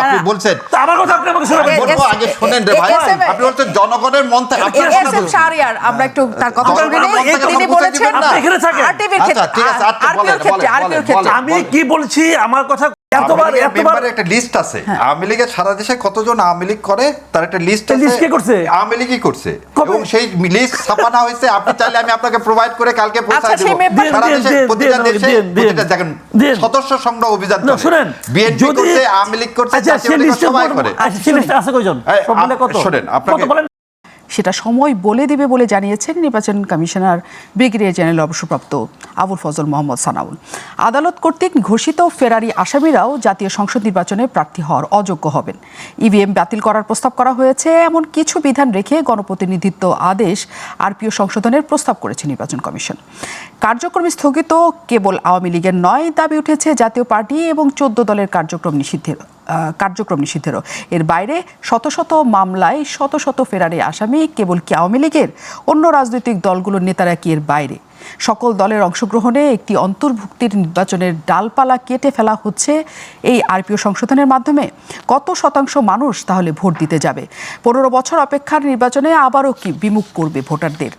আপনি বলছেন আমার কথা আপনি আমাকে শোনাবেন। বলবো আগে শুনেন রে ভাই, আপনি বলছেন জনগণের মন থেকে আপনি এসএম শাহরিয়ার, আমরা একটু তার কথা শুনে নিই। তিনি বলেছেন আপনি এখানে থাকেন। আরটিভির আচ্ছা, ক্ষেত্রে, ঠিক আছে, আচ্ছা, আরপিওর ক্ষেত্রে, আরপিওর ক্ষেত্রে আমি কি বলছি আমার কথা এতবার মেম্বারের একটা লিস্ট আছে আওয়ামী লীগের সারা দেশে কতজন আওয়ামী লীগ করে তার একটা লিস্ট আছে। লিস্ট কে করছে? আওয়ামী লীগই করছে কবে? এবং সেই লিস্ট ছাপানো হয়েছে। আপনি চাইলে আমি আপনাকে প্রোভাইড করে কালকে পৌঁছায় আচ্ছা, সেই দেব। member- সারা দেশে প্রতিটা দেশে প্রতিটা দেখেন দিন। সদস্য সংগ্রহ অভিযান না, চলে। শুনেন, বিএনপি যদি- করছে, আওয়ামী লীগ করছে, আচ্ছা, জাতীয় সেই পার্টি লিস্টে সবাই করে। আচ্ছা, সেই লিস্টে আছে কয়জন? এই, সব মিলে কত? শোনেন, আপনাকে- কত বলেন? সেটা সময় বলে দেবে বলে জানিয়েছেন নির্বাচন কমিশনার ব্রিগেডিয়ার জেনারেল অবসরপ্রাপ্ত আবুল ফজল মোহাম্মদ সানাউল। আদালত কর্তৃক ঘোষিত ফেরারি আসামিরাও জাতীয় সংসদ নির্বাচনে প্রার্থী হওয়ার অযোগ্য হবেন। ইভিএম বাতিল করার প্রস্তাব করা হয়েছে, এমন কিছু বিধান রেখে গণপ্রতিনিধিত্ব আদেশ আরপিও সংশোধনের প্রস্তাব করেছে নির্বাচন কমিশন। কার্যক্রম স্থগিত কেবল আওয়ামী লীগের নয়, দাবি উঠেছে জাতীয় পার্টি এবং 14 দলের কার্যক্রম নিষিদ্ধেরও। এর বাইরে শত শত মামলায় শত শত ফেরারি আসামি কেবল কি আওয়ামী লীগের? অন্য রাজনৈতিক দলগুলোর নেতারা কি এর বাইরে? সকল দলের অংশগ্রহণে একটি অন্তর্ভুক্তির নির্বাচনের ডালপালা কেটে ফেলা হচ্ছে এই আরপিও সংশোধনের মাধ্যমে। কত শতাংশ মানুষ তাহলে ভোট দিতে যাবে? 15 বছর অপেক্ষার নির্বাচনে আবারও কি বিমুখ করবে ভোটারদের?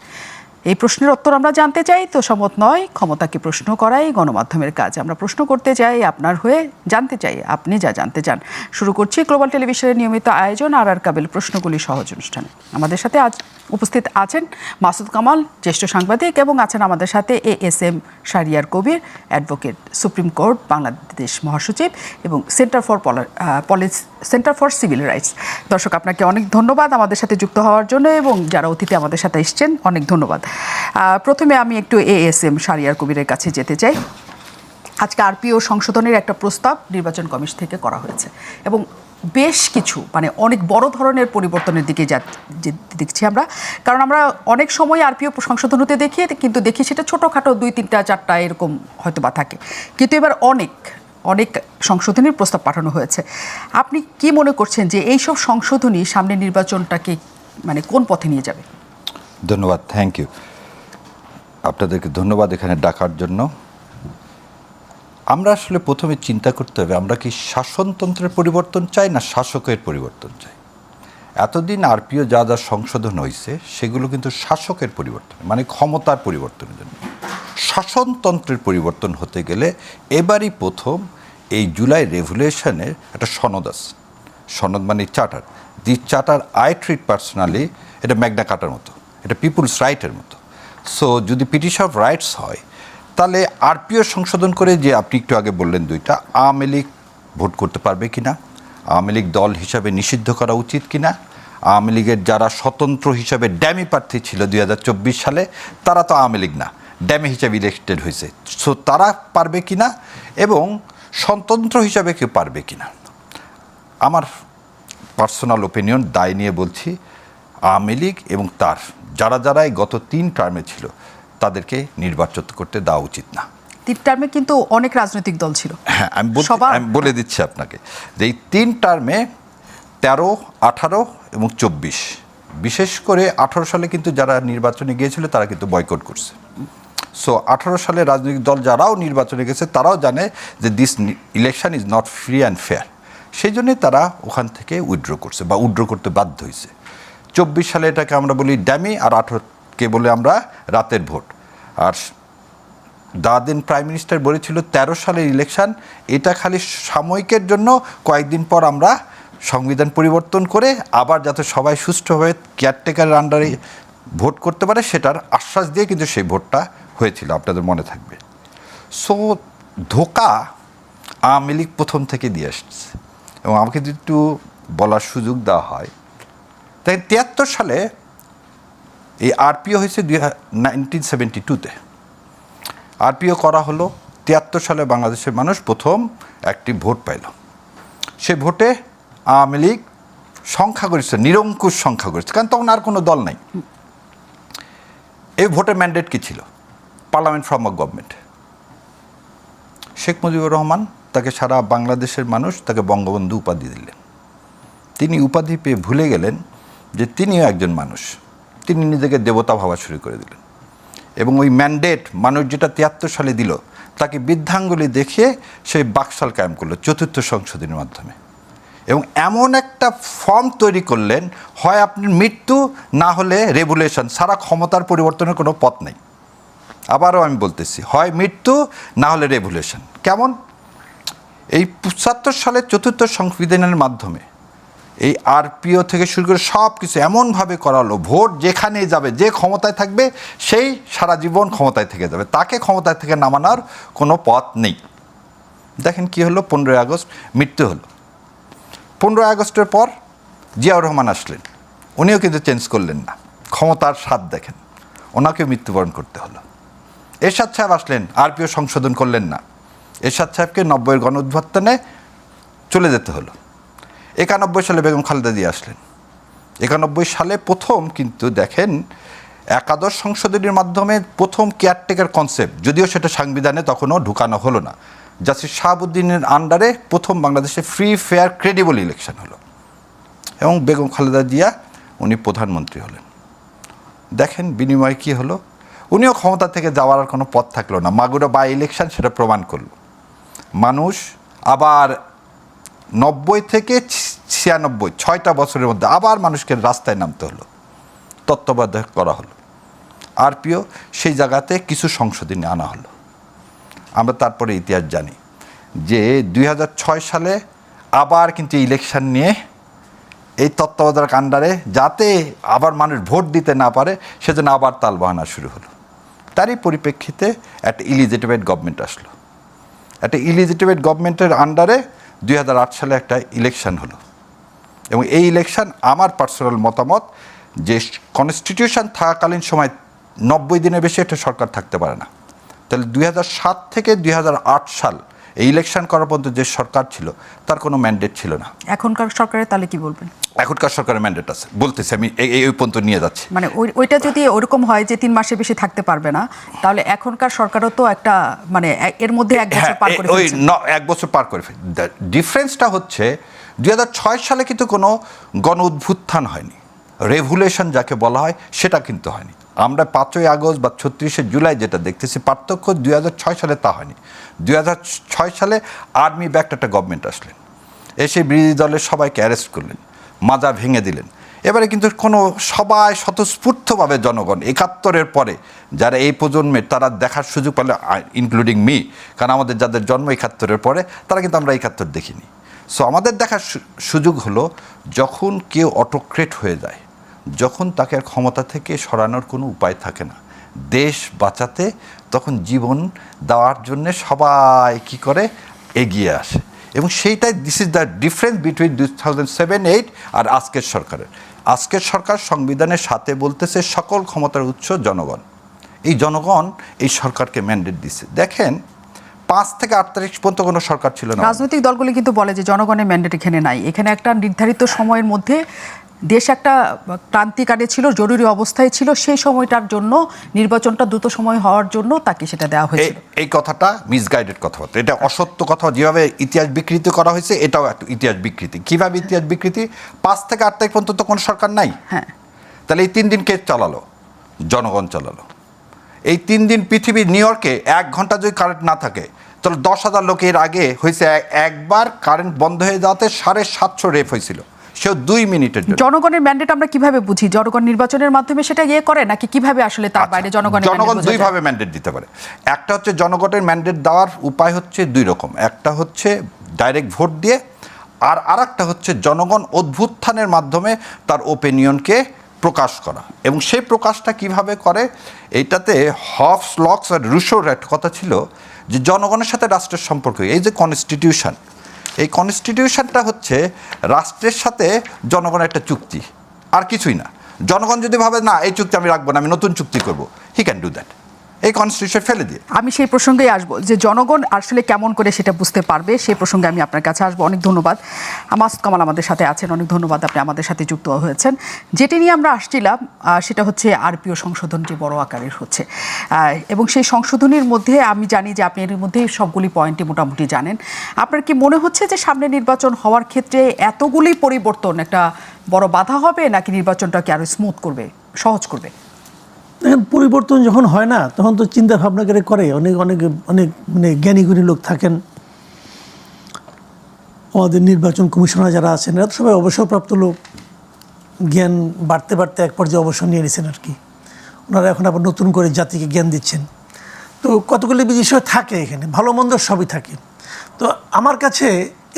এই প্রশ্নের উত্তর আমরা জানতে চাই। তো সম্মত নয় ক্ষমতাকে প্রশ্ন করাই গণমাধ্যমের কাজ। আমরা প্রশ্ন করতে চাই আপনার হয়ে, জানতে চাই আপনি যা জানতে চান। শুরু করছি গ্লোবাল টেলিভিশনের নিয়মিত আয়োজন আর কাবেল প্রশ্নগুলি সহজ অনুষ্ঠান। আমাদের সাথে আজ উপস্থিত আছেন মাসুদ কামাল, জ্যেষ্ঠ সাংবাদিক, এবং আছেন আমাদের সাথে ASM Shahriar Kabir, advocate, supreme court Bangladesh মহাসচিব এবং সেন্টার ফর সিভিল রাইটস। দর্শক, আপনাকে অনেক ধন্যবাদ আমাদের সাথে যুক্ত হওয়ার জন্য, এবং যারা অতিথি আমাদের সাথে এসছেন অনেক ধন্যবাদ। প্রথমে আমি একটু এএসএম শাহরিয়ার কবিরের কাছে যেতে চাই। আজকে আরপিও সংশোধনের একটা প্রস্তাব নির্বাচন কমিশন থেকে করা হয়েছে এবং বেশ কিছু অনেক বড় ধরনের পরিবর্তনের দিকে দেখছি আমরা। কারণ আমরা অনেক সময় আরপিও সংশোধন হতে দেখি, কিন্তু দেখি সেটা ছোটোখাটো 2, 3, 4টা এরকম হয়তো বা থাকে, কিন্তু এবার অনেক সংশোধনীর প্রস্তাব পাঠানো হয়েছে। আপনি কি মনে করছেন যে এইসব সংশোধনী সামনে নির্বাচনটাকে কোন পথে নিয়ে যাবে? ধন্যবাদ, থ্যাংক ইউ। আপনাদেরকে ধন্যবাদ এখানে ডাকার জন্য। আমরা আসলে প্রথমে চিন্তা করতে হবে আমরা কি শাসনতন্ত্রের পরিবর্তন চাই না শাসকের পরিবর্তন চাই। এতদিন আরপিও যা যা সংশোধন হয়েছে সেগুলো কিন্তু শাসকের পরিবর্তন, ক্ষমতার পরিবর্তনের জন্য। শাসনতন্ত্রের পরিবর্তন হতে গেলে এবারই প্রথম এই জুলাই রেভলিউশনের একটা সনদ আছে। সনদ charter. The charter I treat personally, এটা ম্যাগনা কার্টার মতো, এটা পিপুলস রাইটের মতো। সো যদি পিটিশন অফ রাইটস হয়, তাহলে আরপিও সংশোধন করে যে আপনি একটু আগে বললেন দুইটা, আওয়ামী লীগ ভোট করতে পারবে কিনা, আওয়ামী লীগ দল হিসাবে নিষিদ্ধ করা উচিত কিনা, আওয়ামী লীগের যারা স্বতন্ত্র হিসাবে ড্যামি প্রার্থী ছিল 2024 সালে, তারা তো আওয়ামী লীগ না, ড্যামি হিসাবে ইলেক্টেড হয়েছে, সো তারা পারবে কিনা, এবং স্বতন্ত্র হিসাবে কেউ পারবে কিনা। আমার পার্সোনাল ওপিনিয়ন দায় নিয়ে বলছি, আওয়ামী লীগ এবং তার যারা গত 3 টার্মে ছিল তাদেরকে নির্বাচন করতে দেওয়া উচিত না। 3 টার্মে কিন্তু অনেক রাজনৈতিক দল ছিল। হ্যাঁ, আমি বলে দিচ্ছি আপনাকে যে এই 3 টার্মে 13, 18 এবং 24, বিশেষ করে 18 সালে কিন্তু যারা নির্বাচনে গিয়েছিল তারা কিন্তু বয়কট করছে। সো 18 সালে রাজনৈতিক দল যারাও নির্বাচনে গেছে তারাও জানে যে this election is not free and fair, সেই জন্যে তারা ওখান থেকে উইথড্র করছে বা উইথড্র করতে বাধ্য হয়েছে। 24 সালে এটাকে আমরা বলি ড্যামি, আর 18কে বলে আমরা রাতের ভোট। আর দাদিন প্রাইম মিনিস্টার বলেছিল 13 সালের ইলেকশন এটা খালি সাময়িকের জন্য, কয়েকদিন পর আমরা সংবিধান পরিবর্তন করে আবার যাতে সবাই সুষ্ঠুভাবে কেয়ারটেকারের আন্ডারে ভোট করতে পারে সেটার আশ্বাস দিয়ে কিন্তু সেই ভোটটা হয়েছিল, আপনাদের মনে থাকবে। সো ধোঁকা আওয়ামী লীগ প্রথম থেকে দিয়ে আসছে। এবং আমাকে যদি একটু বলার সুযোগ দেওয়া হয়, তাই 73 সালে এই আরপিও হয়েছে 1972-তে আরপিও করা হলো। 73 সালে বাংলাদেশের মানুষ প্রথম একটি ভোট পাইল। সে ভোটে আওয়ামী লীগ সংখ্যাগরিষ্ঠ, নিরঙ্কুশ সংখ্যাগরিষ্ঠ, কারণ তখন আর কোনো দল নাই। এই ভোটের ম্যান্ডেট কী ছিল? Parliament form of government. Sheikh Mujibur Rahman, তাকে সারা বাংলাদেশের মানুষ তাকে বঙ্গবন্ধু উপাধি দিলেন। তিনি উপাধি পেয়ে ভুলে গেলেন যে তিনিও একজন মানুষ, তিনি নিজেকে দেবতা ভাবা শুরু করে দিলেন। এবং ওই ম্যান্ডেট মানুষ যেটা 73 সালে দিল তাকে বৃদ্ধাঙ্গুলি দেখিয়ে সেই বাকশাল কায়েম করলো 4র্থ সংশোধনীর মাধ্যমে। এবং এমন একটা ফর্ম তৈরি করলেন, হয় আপনার মৃত্যু না হলে রেভুলেশন, সারা ক্ষমতার পরিবর্তনের কোনো পথ নেই। আবারও আমি বলতেছি, হয় মৃত্যু না হলে রেভুলেশন। কেমন? এই ৭৫ সালের ৪র্থ সংবিধানের মাধ্যমে এই আরপিও থেকে শুরু করে সব কিছু এমনভাবে করা হলো, ভোট যেখানে যাবে, যে ক্ষমতায় থাকবে সেই সারা জীবন ক্ষমতায় থেকে যাবে, তাকে ক্ষমতায় থেকে নামানোর কোনো পথ নেই। দেখেন কি হলো, 15ই আগস্ট মৃত্যু হলো। 15ই আগস্টের পর জিয়াউর রহমান আসলেন, উনিও কিন্তু চেঞ্জ করলেন না, ক্ষমতার স্বাদ দেখেন, ওনাকেও মৃত্যুবরণ করতে হলো। এরশাদ সাহেব আসলেন, আরপিও সংশোধন করলেন না, এরশাদ সাহেবকে 90-এর গণঅভ্যুত্থানে চলে যেতে হলো। 91 সালে বেগম খালেদা জিয়া আসলেন। 91 সালে প্রথম কিন্তু দেখেন একাদশ সংশোধনীর মাধ্যমে প্রথম কেয়ারটেকার কনসেপ্ট, যদিও সেটা সংবিধানে তখনও ঢুকানো হলো না, জাস্টিস শাহাবুদ্দিনের আন্ডারে প্রথম বাংলাদেশে ফ্রি ফেয়ার ক্রেডিবল ইলেকশন হলো এবং বেগম খালেদা জিয়া উনি প্রধানমন্ত্রী হলেন। দেখেন বিনিময়ে কি হলো, উনিও ক্ষমতা থেকে যাওয়ার আর কোনো পথ থাকলো না। মাগুরা বাই ইলেকশন সেটা প্রমাণ করলো। মানুষ আবার 90 থেকে 96, 6টা বছরের মধ্যে আবার মানুষকে রাস্তায় নামতে হলো, তত্ত্বাবধায়ক করা হলো। আরপিও সেই জায়গাতে কিছু সংশোধনী আনা হলো। আমরা তারপরে ইতিহাস জানি যে 2006 সালে আবার কিন্তু ইলেকশন নিয়ে এই তত্ত্বাবধায়ক আন্ডারে যাতে আবার মানুষ ভোট দিতে না পারে সেজন্য আবার তালবাহানা শুরু হলো। তারই পরিপ্রেক্ষিতে একটা ইলিজিটিমেট গভর্নমেন্ট আসলো। একটা ইলিজিটিমেট গভর্নমেন্টের আন্ডারে 2008 সালে একটা ইলেকশন হলো এবং এই ইলেকশন আমার পার্সোনাল মতামত যে কনস্টিটিউশন থাকাকালীন সময় 90 দিনের বেশি একটা সরকার থাকতে পারে না। তাহলে 2007 থেকে 2008 সাল এই ইলেকশন করার পর্যন্ত যে সরকার ছিল তার কোনো ম্যান্ডেট ছিল না। এখনকার সরকারের তাহলে কি বলবেন? এখনকার সরকারের ম্যান্ডেট আছে, বলতেছি আমি এই পর্যন্ত নিয়ে যাচ্ছি। মানে ওইটা যদি ওরকম হয় যে 3 মাসের বেশি থাকতে পারবে না, তাহলে এখনকার সরকারও তো একটা মানে এর মধ্যে 1 বছর পার করে ওই ফেলছে। 1 বছর পার করে ফেলছে। ডিফারেন্সটা হচ্ছে 2006 সালে কিন্তু কোনো গণ উত্থান হয়নি, রেভুলেশন যাকে বলা হয় সেটা কিন্তু হয়নি। আমরা 5ই আগস্ট বা 36শে জুলাই যেটা দেখতেছি পার্থক্য, 2006 সালে তা হয়নি। 2006 সালে আর্মি ব্যাকড একটা গভর্নমেন্ট আসলেন, এসে বিরোধী দলের সবাইকে অ্যারেস্ট করলেন, মাজা ভেঙে দিলেন। এবারে কিন্তু কোনো সবাই স্বতঃস্ফূর্তভাবে জনগণ 71-এর পরে যারা এই প্রজন্মের তারা দেখার সুযোগ পেলে, ইনক্লুডিং মি, কারণ আমাদের যাদের জন্ম 71-এর পরে তারা কিন্তু আমরা 71 দেখিনি। সো আমাদের দেখার সুযোগ হলো যখন কেউ অটোক্রেট হয়ে যায়, যখন তাকে আর ক্ষমতা থেকে সরানোর কোনো উপায় থাকে না, দেশ বাঁচাতে তখন জীবন দেওয়ার জন্যে সবাই কি করে এগিয়ে আসে। এবং সেইটাই this is the difference between 2007-8 আর আজকের সরকারের। আজকের সরকার সংবিধানের সাথে বলতেছে সকল ক্ষমতার উৎস জনগণ। এই জনগণ এই সরকারকে ম্যান্ডেট দিছে। দেখেন 5 থেকে 8 তারিখ পর্যন্ত কোনো সরকার ছিল না। রাজনৈতিক দলগুলি কিন্তু বলে যে জনগণের ম্যান্ডেট এখানে নাই, এখানে একটা নির্ধারিত সময়ের মধ্যে দেশ একটা ক্রান্তিকালে ছিল, জরুরি অবস্থায় ছিল, সেই সময়টার জন্য নির্বাচনটা দ্রুত সময় হওয়ার জন্য তাকে সেটা দেওয়া হয়েছিল। এই কথাটা মিসগাইডেড কথাবার্তা, এটা অসত্য কথা। যেভাবে ইতিহাস বিকৃতি করা হয়েছে এটাও একটা ইতিহাস বিকৃতি। কিভাবে ইতিহাস বিকৃতি? 5 থেকে 8 তারিখ পর্যন্ত তো কোনো সরকার নাই। হ্যাঁ, তাহলে এই 3 দিন কে চালালো? জনগণ চালালো। এই 3 দিন পৃথিবীর নিউ ইয়র্কে 1 ঘন্টা যদি কারেন্ট না থাকে তাহলে 10,000 লোক এর আগে হয়েছে একবার কারেন্ট বন্ধ হয়ে যাওয়াতে 750 রেপ হয়েছিল, সেও 2 মিনিটের জন্য। জনগণের ম্যান্ডেট আমরা কিভাবে বুঝি? জনগণ নির্বাচনের মাধ্যমে সেটা করে নাকি কিভাবে আসলে তার বাইরে জনগণ 2 ভাবে ম্যান্ডেট দিতে পারে। একটা হচ্ছে জনগণের ম্যান্ডেট দেওয়ার উপায় হচ্ছে 2 রকম। একটা হচ্ছে ডাইরেক্ট ভোট দিয়ে, আর একটা হচ্ছে জনগণ অভ্যুত্থানের মাধ্যমে তার ওপিনিয়নকে প্রকাশ করা। এবং সেই প্রকাশটা কিভাবে করে, এইটাতে হবস, লক্স আর রুশোর একটা কথা ছিল যে জনগণের সাথে রাষ্ট্রের সম্পর্ক। এই যে কনস্টিটিউশন, এই কনস্টিটিউশনটা হচ্ছে রাষ্ট্রের সাথে জনগণের একটা চুক্তি, আর কিছুই না। জনগণ যদি ভাবে না এই চুক্তি আমি রাখবো না, আমি নতুন চুক্তি করব, হি ক্যান ডু দ্যাট, এই কনস্টিটিউশন ফেলে দিয়ে। আমি সেই প্রসঙ্গেই আসবো যে জনগণ আসলে কেমন করে সেটা বুঝতে পারবে, সেই প্রসঙ্গে আমি আপনার কাছে আসবো। অনেক ধন্যবাদ। মাসুদ কামাল আমাদের সাথে আছেন, অনেক ধন্যবাদ, আপনি আমাদের সাথে যুক্ত হয়েছেন। যেটি নিয়ে আমরা আসছিলাম সেটা হচ্ছে আরপিও সংশোধন যে বড় আকারের হচ্ছে, এবং সেই সংশোধনীর মধ্যে আমি জানি যে আপনি এর মধ্যে সবগুলি পয়েন্টই মোটামুটি জানেন। আপনার কি মনে হচ্ছে যে সামনে নির্বাচন হওয়ার ক্ষেত্রে এতগুলি পরিবর্তন একটা বড় বাধা হবে, নাকি নির্বাচনটাকে আরো স্মুথ করবে, সহজ করবে? দেখেন, পরিবর্তন যখন হয় না তখন তো চিন্তা ভাবনা করে অনেক অনেক অনেক মানে জ্ঞানী গুণী লোক থাকেন, আমাদের নির্বাচন কমিশনার যারা আছেন এরা তো সবাই অবসরপ্রাপ্ত লোক, জ্ঞান বাড়তে বাড়তে এক পর্যায়ে অবসর নিয়ে নিয়েছেন আর কি। ওনারা এখন আবার নতুন করে জাতিকে জ্ঞান দিচ্ছেন। তো কতগুলি বিষয় থাকে এখানে, ভালো মন্দ সবই থাকে। তো আমার কাছে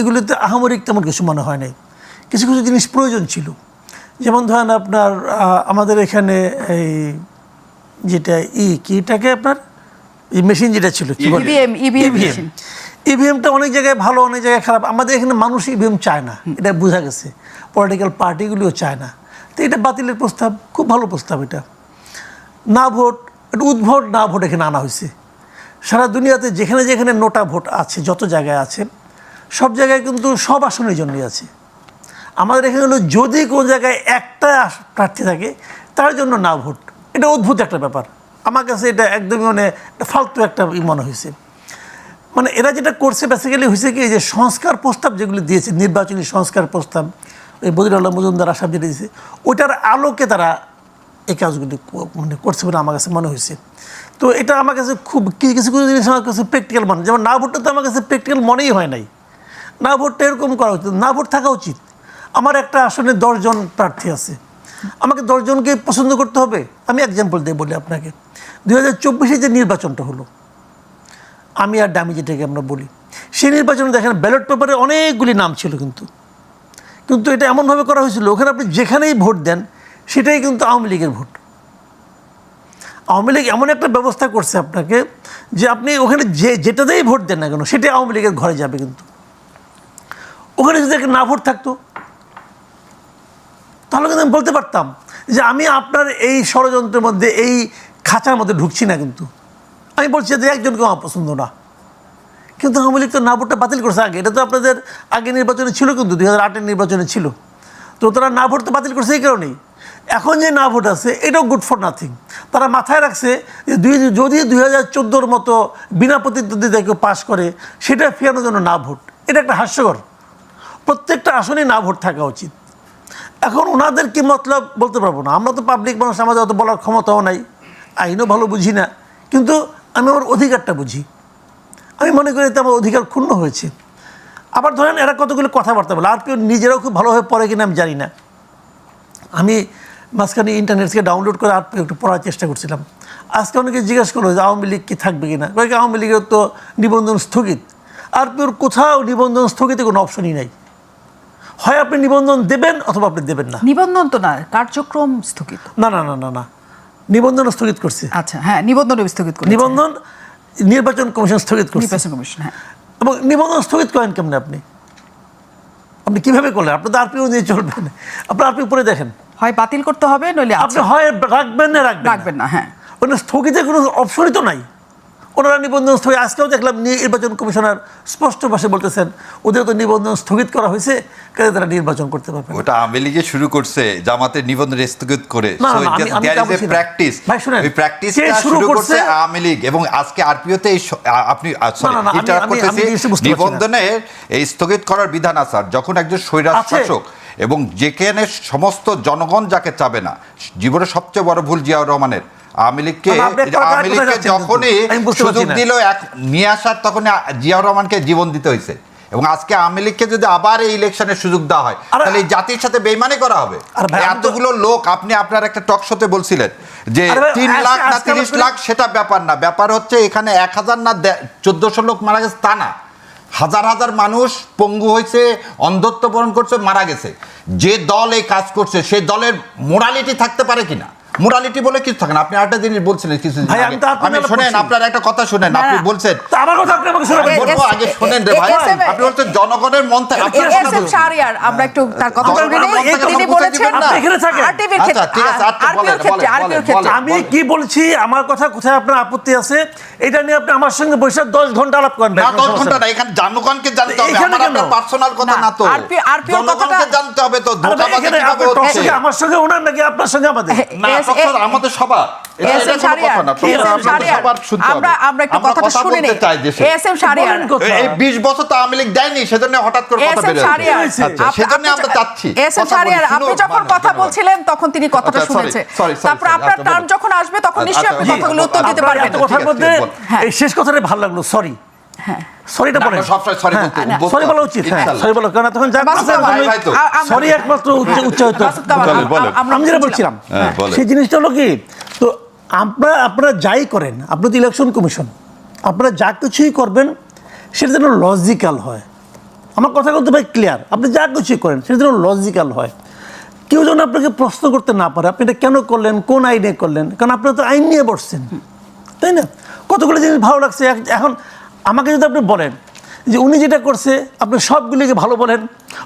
এগুলিতে আহামরিক তেমন কিছু মনে হয় নাই। কিছু কিছু জিনিস প্রয়োজন ছিল, যেমন ধরেন আপনার আমাদের এখানে এই যেটা কিটাকে আপনার এই মেশিন যেটা ছিল ইভিএমটা অনেক জায়গায় ভালো, অনেক জায়গায় খারাপ। আমাদের এখানে মানুষ ইভিএম চায় না, এটা বোঝা গেছে। পলিটিক্যাল পার্টিগুলিও চায় না। তো এটা বাতিলের প্রস্তাব, খুব ভালো প্রস্তাব। এটা না ভোট, এটা উদ্ভোট না ভোট এখানে আনা হয়েছে। সারা দুনিয়াতে যেখানে যেখানে নোটা ভোট আছে, যত জায়গায় আছে, সব জায়গায় কিন্তু সব আসনের জন্যই আছে। আমাদের এখানে হলো যদি কোনো জায়গায় একটা প্রার্থী থাকে তার জন্য না ভোট, এটা অদ্ভুত একটা ব্যাপার। আমার কাছে এটা একদমই মানে ফালতু একটা মনে হয়েছে। মানে এরা যেটা করছে বেসিক্যালি হয়েছে কি, যে সংস্কার প্রস্তাব যেগুলি দিয়েছে, নির্বাচনী সংস্কার প্রস্তাব, ওই বদিউল্লাহ মজুমদার আসাম যেটা দিয়েছে, ওইটার আলোকে তারা এই কাজগুলি মানে করছে বলে আমার কাছে মনে হয়েছে। তো এটা আমার কাছে খুব কিছু কিছু জিনিস আমার কাছে প্র্যাকটিক্যাল মনে, যেমন না ভোটটা তো আমার কাছে প্র্যাকটিক্যাল মনেই হয় নাই। না ভোটটা এরকম করা উচিত, না ভোট থাকা উচিত। আমার একটা আসনে 10 জন প্রার্থী আছে, আমাকে 10 জনকে পছন্দ করতে হবে। আমি এক্সাম্পল দিয়ে বলি আপনাকে, 2024-এ যে নির্বাচনটা হলো, আমি আর ডামি যেটাকে আমরা বলি, সেই নির্বাচনে দেখেন ব্যালট পেপারে অনেকগুলি নাম ছিল, কিন্তু এটা এমনভাবে করা হয়েছিল ওখানে আপনি যেখানেই ভোট দেন সেটাই কিন্তু আওয়ামী লীগের ভোট। আওয়ামী লীগ এমন একটা ব্যবস্থা করছে আপনাকে যে আপনি ওখানে যেটাতেই ভোট দেন না কেন সেটাই আওয়ামী লীগের ঘরে যাবে। কিন্তু ওখানে যদি একটা না ভোট থাকতো তাহলে কিন্তু আমি বলতে পারতাম যে আমি আপনার এই ষড়যন্ত্রের মধ্যে, এই খাঁচার মধ্যে ঢুকছি না। কিন্তু আমি বলছি যে একজনকে আমার পছন্দ না, কিন্তু আওয়ামী লীগ তো না ভোটটা বাতিল করছে আগে। এটা তো আপনাদের আগে নির্বাচনে ছিল, কিন্তু 2008-এর নির্বাচনে ছিল। তো তারা না ভোট তো বাতিল করছে এই কারণেই। এখন যে না ভোট আছে এটাও গুড ফর নাথিং। তারা মাথায় রাখছে যে যদি 2014-র মতো বিনা প্রতিদ্বন্দ্বিতায় কেউ পাশ করে সেটা ফেরানোর জন্য না ভোট, এটা একটা হাস্যকর। প্রত্যেকটা আসনে না ভোট থাকা উচিত। এখন ওনাদের কি মতলব বলতে পারবো না, আমরা তো পাবলিক মানুষ, আমাদের অত বলার ক্ষমতাও নাই, আইনও ভালো বুঝি না। কিন্তু আমি আমার অধিকারটা বুঝি, আমি মনে করি এতে আমার অধিকার ক্ষুণ্ণ হয়েছে। আবার ধরেন এরা কতগুলো কথাবার্তা বলে, আর কেউ নিজেরাও খুব ভালোভাবে পড়ে কিনা আমি জানি না। আমি মাঝখানে ইন্টারনেট থেকে ডাউনলোড করে আর একটু পড়ার চেষ্টা করছিলাম। আজকে অনেকে জিজ্ঞাসা করলো যে আওয়ামী লীগ কি থাকবে কিনা, কয়েক আওয়ামী লীগের তো নিবন্ধন স্থগিত। আর কেউ কোথাও নিবন্ধন স্থগিতে কোনো অপশনই নাই, হয় আপনি নিবন্ধন দেবেন অথবা আপনি দেবেন না। নিবন্ধন তো না, কার্যক্রম স্থগিত। না না না না না, নিবন্ধন স্থগিত করছে। আচ্ছা, হ্যাঁ, নিবন্ধন স্থগিত করছে। নিবন্ধন নির্বাচন কমিশন স্থগিত করছে। নির্বাচন কমিশন, হ্যাঁ। এবং নিবন্ধন স্থগিত করেন কেমন আপনি কীভাবে করলেন? আপনি তো আরপিও নিয়ে চলবেন, আপনি আরপি উপরে দেখেন, হয় বাতিল করতে হবে নইলে আপনি হয় রাখবেন না রাখবেন না। হ্যাঁ, ওটা স্থগিতের কোনো অপশনই তো নাই। ওনারা নিবন্ধন স্থগিত, আজকেও দেখলাম নির্বাচন কমিশনার স্পষ্ট ভাষায় বলতেছেন ওদের তো নিবন্ধন স্থগিত করা হয়েছে, কাজে তারা নির্বাচন করতে পারবে। ওটা আওয়ামী লীগে শুরু করছে, জামাতের নিবন্ধন স্থগিত করে। প্র্যাকটিস, ওই প্র্যাকটিসটা শুরু করছে আওয়ামী লীগ। এবং আজকে আরপিওতে আপনি নিবন্ধনের এই স্থগিত করার বিধান আছে। যখন একজন স্বৈরাজ শাসক এবং যেখানে সমস্ত জনগণ যাকে চাবে না, জীবনের সবচেয়ে বড় ভুল জিয়াউর রহমানের, আওয়ামী লীগকে যখনই সুযোগ দিল নিয়ে আসার, তখন জিয়াউর রহমানকে জীবন দিতে হয়েছে। এবং আজকে আওয়ামী লীগকে যদি আবার এই ইলেকশনের সুযোগ দেওয়া হয় তাহলে এই জাতির সাথে বেইমানি করা হবে। এতগুলো লোক, আপনি আপনার একটা টক শোতে বলছিলেন যে 3 লাখ না 30 লাখ সেটা ব্যাপার না, ব্যাপার হচ্ছে এখানে 1000 না 1400 লোক মারা গেছে তা না, হাজার হাজার মানুষ পঙ্গু হয়েছে, অন্ধত্ব বরণ করছে, মারা গেছে। যে দল এই কাজ করছে সেই দলের মোরালিটি থাকতে পারে কিনা? মোরালিটি বলে কিছু থাকে না। আপনি আরেকটা জিনিস বলছিলেন কিছু, আমি শোনেন, আপনার একটা কথা শুনেন, আপনি বলছেন বলবো আগে শোনেন রে ভাই, আপনি বলছেন জনগণের মন থেকে আমরা একটু তার কথা তিনি বলেছেন আরটিভির ক্ষেত্রে। আচ্ছা ঠিক আছে, আমি কি বলছি, আমার কথা কোথায় আপনার আপত্তি আছে? এটা নিয়ে আপনি আমার সঙ্গে বসে 10 ঘন্টা আলাপ করেন। না 10 ঘন্টা না, এখানে জনগণকে জানতে হবে, আমার আপনার পার্সোনাল কথা না তো, জনগণকে জানতে হবে। তো ধোঁকাবাজি কিভাবে হচ্ছে আমার সঙ্গে ওনার নাকি আপনার সঙ্গে আমাদের না, আমাদের সবার আমরা একটু কথাটা শুনে নেই। এসএম শাহরিয়ার এই 20 বছর তো আওয়ামী লীগ দেয়নি, সেজন্য হঠাৎ করে কথা বের হয়েছে। সেজন্য আমরা চাচ্ছি এসএম শাহরিয়ার আপনি যখন কথা বলছিলেন তখন তিনি কথাটা শুনেছে, তারপর আপনার টার্ন যখন আসবে তখন নিশ্চয়ই আপনি কথাগুলো উত্তর দিতে পারবেন। কথার মধ্যে এই শেষ কথাটা ভালো লাগলো, সরি সরিটা বলেন, সবসময় sorry বলতে উদ্বুদ্ধ সরি বলা উচিত, হ্যাঁ ইনশাআল্লাহ। সরি বলা, কারণ তখন যা বাসুদ কামাল, ভাই তো। সরি একমাত্র উচ্চারিত। বাসুদ কামাল, বলেন, বলেন। আমি যেটা বলছিলাম হ্যাঁ, বলেন। সেই জিনিসটা হলো কি, তো আপনারা যাই করেন, আপনি তো ইলেকশন কমিশন, আপনারা যা কিছুই করবেন সেটা যেন লজিক্যাল হয়। আমার কথা বলতে ভাই ক্লিয়ার, আপনি যা কিছুই করেন সেটা যেন লজিক্যাল হয়। কেউ যেন আপনাকে প্রশ্ন করতে না পারে আপনি এটা কেন করলেন, কোন আইনে করলেন, কারণ আপনারা তো আইন নিয়ে বসছেন, তাই না? কতগুলো জিনিস ভালো লাগছে। এখন আমাকে যদি আপনি বলেন যে উনি যেটা করছে আপনি সবগুলিকে ভালো বলেন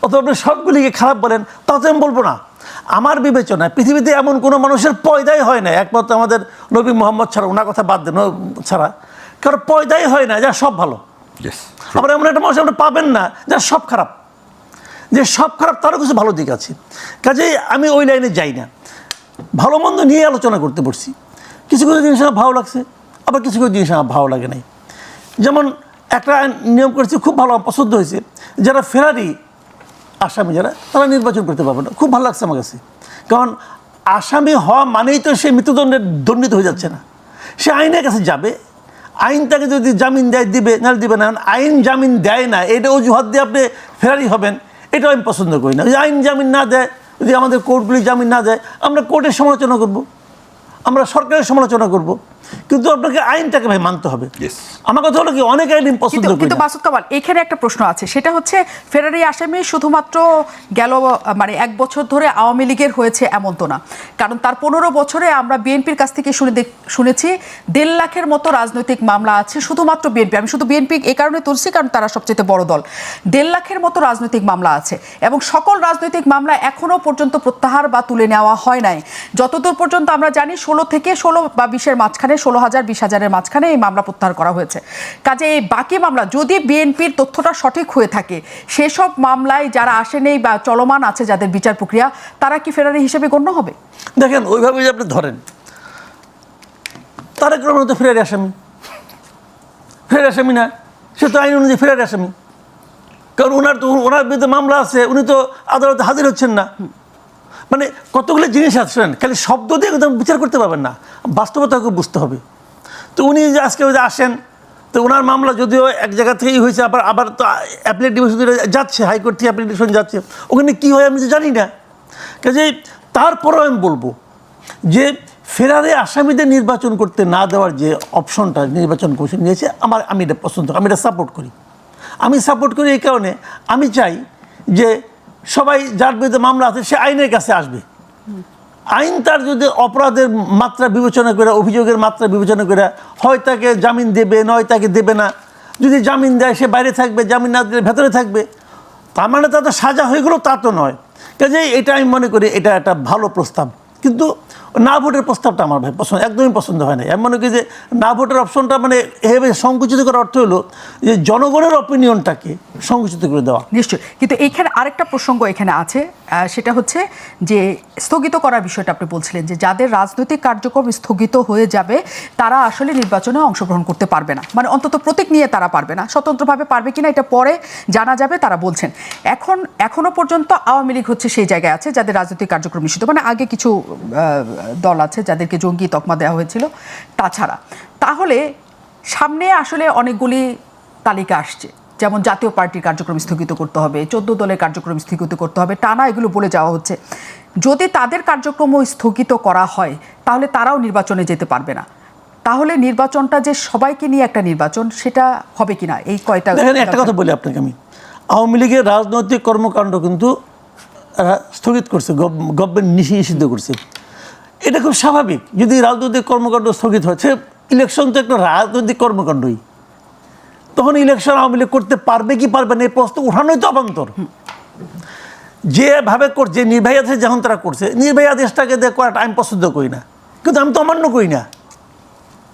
অথবা আপনি সবগুলিকে খারাপ বলেন, তাও তো আমি বলবো না। আমার বিবেচনায় পৃথিবীতে এমন কোনো মানুষের পয়দাই হয় না, একমাত্র আমাদের নবী মোহাম্মদ ছাড়া, ওনার কথা বাদ দেন ছাড়া কারণ পয়দাই হয় না যার সব ভালো। Yes, আবার এমন একটা মানুষ আপনি পাবেন না যার সব খারাপ, যে সব খারাপ তারও কিছু ভালো দিক আছে। কাজেই আমি ওই লাইনে যাই না, ভালো মন্দ নিয়ে আলোচনা করতে পারছি। কিছু কিছু জিনিস আমার ভালো লাগছে, আবার কিছু কিছু জিনিস আমার ভালো লাগে নাই। যেমন একটা নিয়ম করেছে খুব ভালো, আমার পছন্দ হয়েছে, যারা ফেরারি আসামি যারা, তারা নির্বাচন করতে পারবে না। খুব ভালো লাগছে আমার কাছে, কারণ আসামি হওয়া মানেই তো সে মৃত্যুদণ্ডের দণ্ডিত হয়ে যাচ্ছে না, সে আইনের কাছে যাবে, আইন তাকে যদি জামিন দেয় দিবে, নাহলে দিবে না। আইন জামিন দেয় না এটা অজুহাত দিয়ে আপনি ফেরারি হবেন, এটাও আমি পছন্দ করি না। যদি আইন জামিন না দেয়, যদি আমাদের কোর্টগুলি জামিন না দেয়, আমরা কোর্টের সমালোচনা করব, আমরা সরকারের সমালোচনা করব, কিন্তু আপনাকে আইনটাকে ভাই মানতে হবে। Yes. আমার কথা হলো কি, অনেক আইন আমি পছন্দ করি কিন্তু না। বাসুদ কামাল, এখানে একটা প্রশ্ন আছে, সেটা হচ্ছে ফেরারি আসামি শুধুমাত্র গেল মানে 1 বছর ধরে আওয়ামী লীগের হয়েছে এমন তো না, কারণ তার 15 বছরে আমরা বিএনপির কাছ থেকে শুনেছি 1.5 লাখের মতো রাজনৈতিক মামলা আছে শুধুমাত্র বিএনপি। আমি শুধু বিএনপি এই কারণে তুলছি কারণ তারা সবচেয়ে বড় দল। 1.5 লাখের মতো রাজনৈতিক মামলা আছে এবং সকল রাজনৈতিক মামলা এখনো পর্যন্ত প্রত্যাহার বা তুলে নেওয়া হয় নাই। যতদূর পর্যন্ত আমরা জানি 16 থেকে 16 বা 20-এর মাঝখানে, 16,000 20,000-এর মাঝখানে এই মামলা প্রত্যাহার করা হয়েছে। কাজে এই বাকি মামলা, যদি বিএনপির তথ্যটা সঠিক হয়ে থাকে, সেসব মামলায় যারা আসেনি বা চলমান আছে যাদের বিচার প্রক্রিয়া, তারা কি ফেরারি হিসেবে গণ্য হবে? দেখেন ওইভাবে যদি আপনি ধরেন, তারেক রহমান তো ফেরারি আসামি, ফেরারি আসামি না, সে তো আইন অনুযায়ী ফেরারি আসামি, কারণ ওনার বিরুদ্ধে মামলা আছে, উনি তো আদালতে হাজির হচ্ছেন না। মানে কতগুলো জিনিস আছে, খালি শব্দ দিয়ে একদম বিচার করতে পারবেন না, বাস্তবতাকে বুঝতে হবে। তো উনি যে আজকে আসেন, তো ওনার মামলা যদিও এক জায়গা থেকেই হয়েছে, আবার তো অ্যাপিলেট ডিভিশন যাচ্ছে, হাইকোর্ট থেকে অ্যাপিলেট ডিভিশন যাচ্ছে, ওখানে কী হয় আমি তো জানি না। কাজেই তারপরেও আমি বলবো যে ফেরারে আসামিদের নির্বাচন করতে না দেওয়ার যে অপশনটা নির্বাচন কমিশন নিয়েছে, আমি এটা পছন্দ, আমি এটা সাপোর্ট করি। আমি সাপোর্ট করি এই কারণে, আমি চাই যে সবাই যার বিরুদ্ধে মামলা আছে সে আইনের কাছে আসবে। আইন তার যদি অপরাধের মাত্রা বিবেচনা করে, অভিযোগের মাত্রা বিবেচনা করে হয় তাকে জামিন দেবে, নয় তাকে দেবে না। যদি জামিন দেয় সে বাইরে থাকবে, জামিন না দিলে ভেতরে থাকবে, তার মানে তার তো সাজা হয়ে গেলো তা তো নয়। কাজেই এটা আমি মনে করি এটা একটা ভালো প্রস্তাব, কিন্তু না ভোটের প্রস্তাবটা আমার ভাই পছন্দ, একদমই পছন্দ হয় না। আমি মনে করি যে না ভোটের অপশনটা মানে এভাবে সংকুচিত করার অর্থ হলো যে জনগণের অপিনিয়নটাকে সংকুচিত করে দেওয়া। নিশ্চয়ই, কিন্তু এইখানে আরেকটা প্রসঙ্গ এখানে আছে, সেটা হচ্ছে যে স্থগিত করার বিষয়টা আপনি বলছিলেন যে যাদের রাজনৈতিক কার্যক্রম স্থগিত হয়ে যাবে তারা আসলে নির্বাচনে অংশগ্রহণ করতে পারবে না, মানে অন্তত প্রতীক নিয়ে তারা পারবে না, স্বতন্ত্রভাবে পারবে কিনা এটা পরে জানা যাবে, তারা বলছেন। এখনো পর্যন্ত আওয়ামী লীগ হচ্ছে সেই জায়গায় আছে যাদের রাজনৈতিক কার্যক্রম নিষিদ্ধ, মানে আগে কিছু দল আছে যাদেরকে জঙ্গি তকমা দেওয়া হয়েছিল, তাছাড়া তাহলে সামনে আসলে অনেকগুলি তালিকা আসছে, যেমন জাতীয় পার্টির কার্যক্রম স্থগিত করতে হবে, 14 দলের কার্যক্রম স্থগিত করতে হবে, টানা এগুলো বলে যাওয়া হচ্ছে। যদি তাদের কার্যক্রমও স্থগিত করা হয় তাহলে তারাও নির্বাচনে যেতে পারবে না। তাহলে নির্বাচনটা যে সবাইকে নিয়ে একটা নির্বাচন, সেটা হবে কিনা এই কয়টা। দেখেন একটা কথা বলি আপনাকে, আমি আওয়ামী লীগের রাজনৈতিক কর্মকাণ্ড কিন্তু স্থগিত করছে, গভর্নমেন্ট নিষিদ্ধ করছে, এটা খুব স্বাভাবিক। যদি রাজনৈতিক কর্মকাণ্ড স্থগিত হয়, সে ইলেকশন তো একটা রাজনৈতিক কর্মকাণ্ডই, তখন ইলেকশন আওয়ামী লীগ করতে পারবে কি পারবে না এই প্রশ্ন উঠানোই তো অবান্তর। যেভাবে করছে নির্বাহী আদেশ যখন তারা করছে, নির্বাহী আদেশটাকে করাটা আমি পছন্দ করি না, কিন্তু আমি তো অমান্য করি না,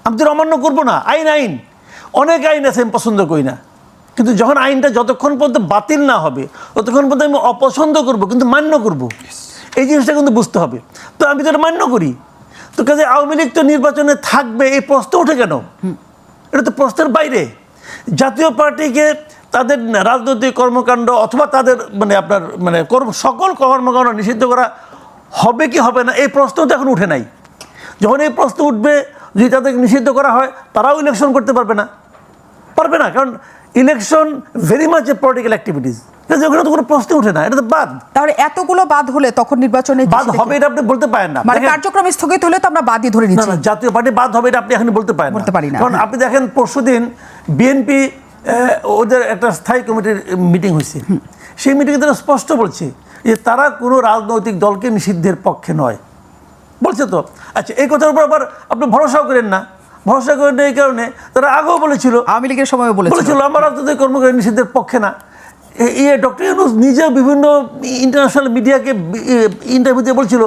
আমি তো অমান্য করবো না। আইন অনেক আইন আছে আমি পছন্দ করি না, কিন্তু যখন আইনটা যতক্ষণ পর্যন্ত বাতিল না হবে ততক্ষণ পর্যন্ত আমি অপছন্দ করব, কিন্তু মান্য করব, এই জিনিসটা কিন্তু বুঝতে হবে। তো আমি তো এটা মান্য করি, তো কাজে আওয়ামী লীগ তো নির্বাচনে থাকবে এই প্রশ্ন ওঠে কেন? এটা তো প্রশ্নের বাইরে। জাতীয় পার্টিকে তাদের রাজনৈতিক কর্মকাণ্ড অথবা তাদের সকল কর্মকাণ্ড নিষিদ্ধ করা হবে কি হবে না এই প্রশ্ন তো এখন উঠে নাই। যখন এই প্রশ্ন উঠবে, যদি তাদেরকে নিষিদ্ধ করা হয় তারাও ইলেকশন করতে পারবে না, কারণ election very much a political activities, ওখানে তো কোনো প্রশ্ন ওঠে না, এটা তো বাদ। তাহলে এতগুলো বাদ হলে তখন নির্বাচনে বাদ হবে এটা আপনি বলতে পারেন না, মানে কার্যক্রম স্থগিত হলে তো আমরা বাদই ধরে না নিচ্ছি। না, জাতীয় পার্টি বাদ হবে এটা আপনি এখন বলতে পারেন বলতে পারি না। কারণ আপনি দেখেন পরশুদিন বিএনপি ওদের একটা স্থায়ী কমিটির মিটিং হয়েছে, সেই মিটিংয়ে তারা স্পষ্ট বলছে যে তারা কোনো রাজনৈতিক দলকে নিষিদ্ধের পক্ষে নয়, বলছে তো। আচ্ছা, এই কথার উপর আবার আপনি ভরসাও করেন না, ভরসা করেন না এই কারণে তারা আগেও বলেছিল, আওয়ামী লীগের সময়ও বলেছিল আমার রাজনৈতিক কর্মকারী নিষিদ্ধের পক্ষে না। ডক্টর ইউনূস নিজেও বিভিন্ন ইন্টারন্যাশনাল মিডিয়াকে ইন্টারভিউ দিয়ে বলছিল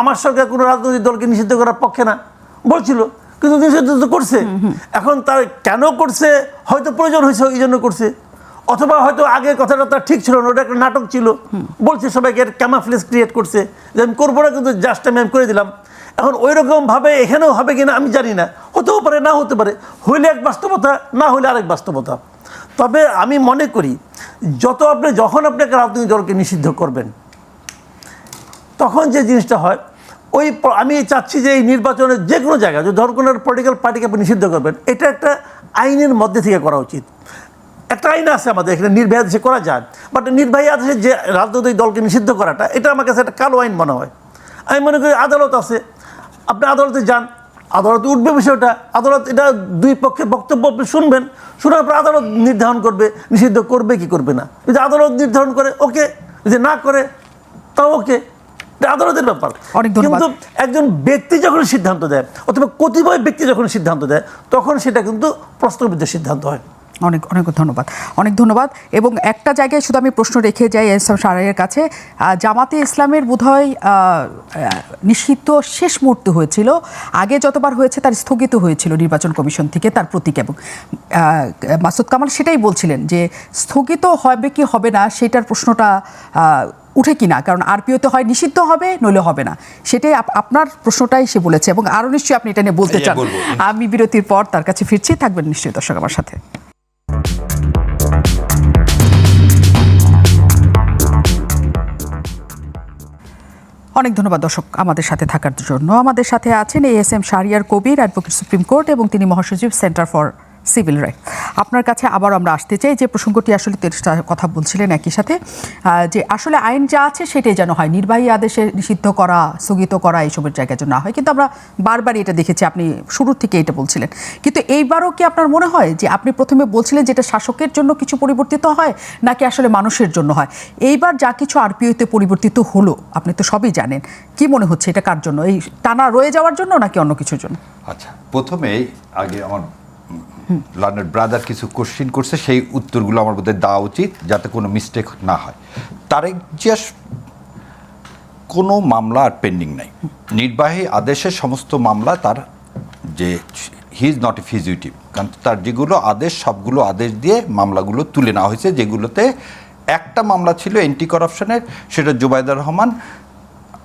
আমার সরকার কোনো রাজনৈতিক দলকে নিষিদ্ধ করার পক্ষে না, বলছিল, কিন্তু নিষিদ্ধ তো করছে। এখন তার কেন করছে, হয়তো প্রয়োজন হয়েছে এই জন্য করছে, অথবা হয়তো আগে কথাটা তার ঠিক ছিল না, ওটা একটা নাটক ছিল, বলছে সবাইকে ক্যামাফ্লেজ ক্রিয়েট করছে যে আমি করবো না, কিন্তু জাস্ট আমি করে দিলাম। এখন ওই রকমভাবে এখানেও হবে কিনা আমি জানি না, হতেও পারে না হতে পারে, হইলে এক বাস্তবতা, না হইলে আরেক বাস্তবতা। তবে আমি মনে করি যখন আপনি একটা রাজনৈতিক দলকে নিষিদ্ধ করবেন, তখন যে জিনিসটা হয় আমি চাচ্ছি যে এই নির্বাচনের যে কোনো জায়গায় যদি ধরুন কোনো পলিটিক্যাল পার্টিকে আপনি নিষিদ্ধ করবেন, এটা একটা আইনের মধ্যে থেকে করা উচিত। একটা আইন আছে আমাদের এখানে, নির্বাহী আদেশে করা যায়, বাট নির্বাহী আদেশে যে রাজনৈতিক দলকে নিষিদ্ধ করাটা, এটা আমার কাছে একটা কালো আইন মনে হয়। আমি মনে করি আদালত আছে, আপনি আদালতে যান, আদালতে উঠবে বিষয়টা, আদালত এটা দুই পক্ষের বক্তব্য আপনি শুনবেন, শোনার পর আদালত নির্ধারণ করবে নিষিদ্ধ করবে কি করবে না। যদি আদালত নির্ধারণ করে ওকে, যদি না করে তাও ওকে, এটা আদালতের ব্যাপার। কিন্তু একজন ব্যক্তি যখন সিদ্ধান্ত দেয় অথবা কতিপয় ব্যক্তি যখন সিদ্ধান্ত দেয়, তখন সেটা কিন্তু প্রশ্নবিদ্ধ সিদ্ধান্ত হয়। অনেক অনেক ধন্যবাদ, অনেক ধন্যবাদ। এবং একটা জায়গায় শুধু আমি প্রশ্ন রেখে যাই এসএম শাহরিয়ারের কাছে, জামাতে ইসলামের বোধহয় নিষিদ্ধ শেষ মুহূর্তে হয়েছিল, আগে যতবার হয়েছে তার স্থগিত হয়েছিল নির্বাচন কমিশন থেকে তার প্রতীক, এবং মাসুদ কামাল সেটাই বলছিলেন যে স্থগিত হবে কি হবে না সেটার প্রশ্নটা উঠে কিনা, কারণ আরপিওতে হয় নিষিদ্ধ হবে নইলে হবে না, সেটাই আপনার প্রশ্নটাই সে বলেছে, এবং আরও নিশ্চয়ই আপনি এটা নিয়ে বলতে চান। আমি বিরতির পর তার কাছে ফিরছি, থাকবেন নিশ্চয়ই দর্শক আমার সাথে। অনেক ধন্যবাদ দর্শক আমাদের সাথে থাকার জন্য। আমাদের সাথে আছেন ASM Shahriar Kabir, advocate supreme court, এবং তিনি মহাসচিব সেন্টার ফর সিভিল রাইট। আপনার কাছে আবার আমরা আসতে চাই যে প্রসঙ্গটি আসলে কথা বলছিলেন একই সাথে, যে আসলে আইন যা আছে সেটাই যেন হয়, নির্বাহী আদেশে নিষিদ্ধ করা, স্থগিত করা এইসবের জায়গায় যেন না হয়। কিন্তু আমরা বারবার এটা দেখেছি, আপনি শুরুর থেকে এটা বলছিলেন, কিন্তু এইবারও কি আপনার মনে হয় যে আপনি প্রথমে বলছিলেন যেটা শাসকের জন্য কিছু পরিবর্তিত হয় নাকি আসলে মানুষের জন্য হয়? এইবার যা কিছু আরপিওতে পরিবর্তিত হলো, আপনি তো সবই জানেন, কি মনে হচ্ছে এটা কার জন্য? এই টানা রয়ে যাওয়ার জন্য নাকি অন্য কিছুর জন্য? আচ্ছা, প্রথমেই আগে আমার লার্নার ব্রাদার কিছু কোশ্চিন করছে, সেই উত্তরগুলো আমার বোধহয় দেওয়া উচিত যাতে কোনো মিস্টেক না হয়। তারেক জিয়ার কোনো মামলা আর পেন্ডিং নাই, নির্বাহী আদেশের সমস্ত মামলা তার, যে হি ইজ নট এ ফিজিটিভ, কারণ তার যেগুলো আদেশ সবগুলো আদেশ দিয়ে মামলাগুলো তুলে নেওয়া হয়েছে, যেগুলোতে একটা মামলা ছিল অ্যান্টি করাপশনের, সেটা জুবাইদুর রহমান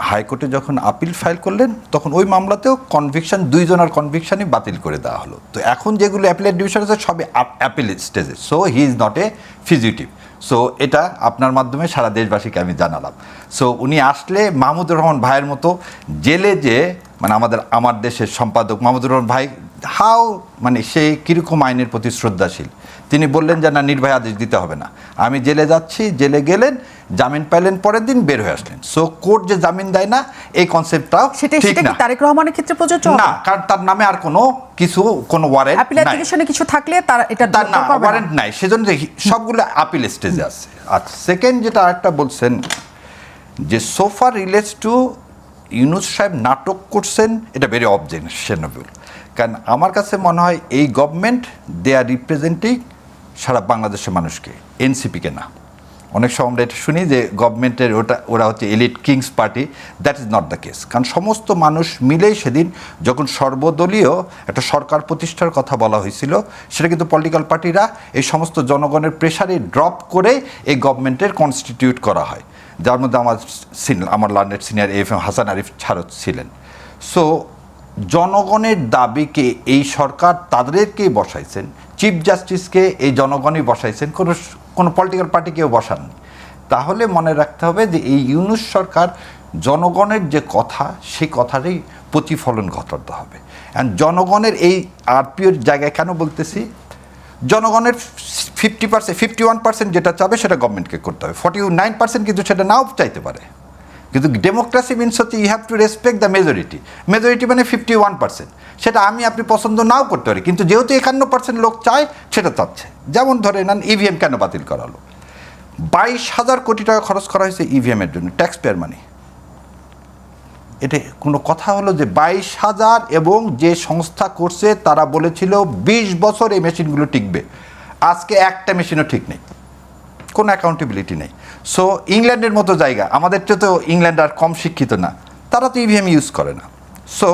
হাইকোর্টে যখন আপিল ফাইল করলেন তখন ওই মামলাতেও কনভিকশন, দুইজনের কনভিকশনই বাতিল করে দেওয়া হলো। তো এখন যেগুলো অ্যাপিলেট ডিভিশন আছে সবই অ্যাপিল স্টেজে, so he is not a fugitive. সো এটা আপনার মাধ্যমে সারা দেশবাসীকে আমি জানালাম। সো উনি আসলে মাহমুদুর রহমান ভাইয়ের মতো জেলে যে, মানে আমার দেশের সম্পাদক মাহমুদুর রহমান ভাই মানে সে কীরকম আইনের প্রতি শ্রদ্ধাশীল, তিনি বললেন যে না, নির্বাহী আদেশ দিতে হবে না, আমি জেলে যাচ্ছি, জেলে গেলেন, জামিন পাইলেন, পরের দিন বের হয়ে আসলেন। সো কোর্ট যে জামিন দেয় না এই কনসেপ্টটাও ঠিক না। তারেক রহমানের ক্ষেত্রে প্রযোজ্য না, কারণ তার নামে আর কোনো ওয়ারেন্ট নাই, কিছু থাকলে তার এটা না, ওয়ারেন্ট নাই, সেজন্য সবগুলো আপিল স্টেজে আছে। আচ্ছা, সেকেন্ড যেটা আরেকটা বলছেন যে সোফার রিলেটস টু ইউনূস সাহেব নাটক করছেন, এটা ভেরি অবজেকশনেবল। কারণ আমার কাছে মনে হয় এই গভর্নমেন্ট দে আর রিপ্রেজেন্টিং সারা বাংলাদেশের মানুষকে, এনসিপিকে না। অনেক সময় আমরা এটা শুনি যে গভর্নমেন্টের ওরা হচ্ছে elite kings party, that is not the case. কারণ সমস্ত মানুষ মিলেই সেদিন যখন সর্বদলীয় একটা সরকার প্রতিষ্ঠার কথা বলা হয়েছিল, সেটা কিন্তু পলিটিক্যাল পার্টিরা এই সমস্ত জনগণের প্রেশারে ড্রপ করে এই গভর্নমেন্টের কনস্টিটিউট করা হয়, যার মধ্যে আমার learned senior AFM Hasan Arif ছাড়ত ছিলেন। সো জনগণের দাবিকে এই সরকার তাদেরকেই বসাইছেন, চিফ জাস্টিসকে এই জনগণই বসাইছেন, কোনো পলিটিক্যাল পার্টি কেউ বসাননি। তাহলে মনে রাখতে হবে যে এই ইউনূস সরকার জনগণের যে কথা, সেই কথারই প্রতিফলন ঘটাতে হবে। অ্যান্ড জনগণের এই আরপিওর জায়গায় কেন বলতেছি, জনগণের 51% যেটা চাবে সেটা গভর্নমেন্টকে করতে হবে, 49% কিন্তু সেটা নাও চাইতে পারে। কিন্তু ডেমোক্রেসি মিনস হচ্ছে you have to respect the majority মানে 51%, সেটা আপনি পছন্দ নাও করতে পারি, কিন্তু যেহেতু 51% লোক চায় সেটা চাচ্ছে। যেমন ধরে নেন ইভিএম কেন বাতিল করা হলো, 22,000 কোটি টাকা খরচ করা হয়েছে ইভিএমের জন্য, ট্যাক্স পেয়ার মানি। এটা কোনো কথা হলো যে 22,000, এবং যে সংস্থা করছে তারা বলেছিল 20 বছর এই মেশিনগুলো টিকবে, আজকে একটা মেশিনও ঠিক নেই, কোনো অ্যাকাউন্টেবিলিটি নেই। সো ইংল্যান্ডের মতো জায়গা, আমাদের তো ইংল্যান্ড আর কম শিক্ষিত না, তারা তো ইভিএম ইউজ করে না। সো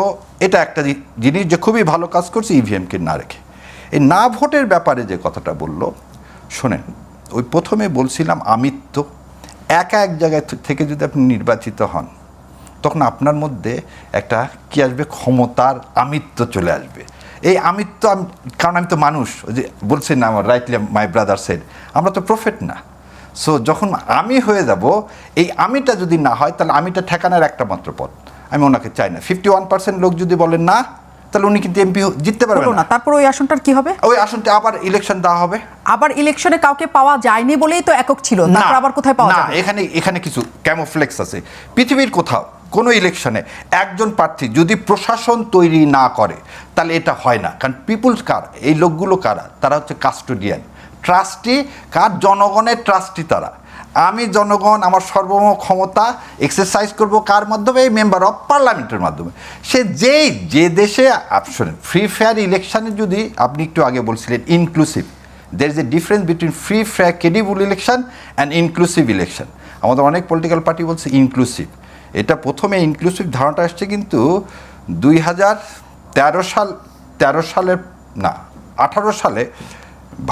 এটা একটা জিনিস যে খুবই ভালো কাজ করছে ইভিএমকে না রেখে। এই না ভোটের ব্যাপারে যে কথাটা বললো, শোনেন, ওই প্রথমে বলছিলাম আমিত্ব, একা এক জায়গায় থেকে যদি আপনি নির্বাচিত হন তখন আপনার মধ্যে একটা কি আসবে, ক্ষমতার আমিত্ব চলে আসবে। এই আমিত্ব, কারণ আমি তো মানুষ, ওই যে বলছেন না আমার রাইটলি মাই ব্রাদার সেড, আমরা তো প্রফেট না। সো যখন আমি হয়ে যাব, এই আমিটা যদি না হয় তাহলে আমিটা ঠেকানোর একটা মাত্র পথ, আমি ওনাকে চাই না। 51% লোক যদি বলেন না, তাহলে উনি কিন্তু এমপি জিততে পারবেন না। তারপর ওই আসনটার কি হবে? ওই আসনটা আবার ইলেকশন দেওয়া হবে। আবার ইলেকশনে কাউকে পাওয়া যায়নি বলেই তো একক ছিল, তারপর আবার কোথায় পাওয়া যাবে? এখানে কিছু ক্যামোফ্লেক্স আছে। পৃথিবীর কোথাও কোনো ইলেকশনে একজন প্রার্থী যদি প্রশাসন তৈরি না করে তাহলে এটা হয় না। কারণ পিপুলস কার, এই লোকগুলো কারা, তারা হচ্ছে কাস্টোডিয়ান, ট্রাস্টি কার, জনগণের ট্রাস্টি তারা। আমি জনগণ আমার সর্বম ক্ষমতা এক্সারসাইজ করব কার মাধ্যমে, এই মেম্বার অফ পার্লামেন্টের মাধ্যমে। সে যে দেশে শোনেন, ফ্রি ফেয়ার ইলেকশানে যদি আপনি একটু আগে বলছিলেন inclusive, there is a difference between free fair credible election and inclusive election. আমাদের অনেক পলিটিক্যাল পার্টি বলছে ইনক্লুসিভ। এটা প্রথমে ইনক্লুসিভ ধারণাটা আসছে কিন্তু 18 সালে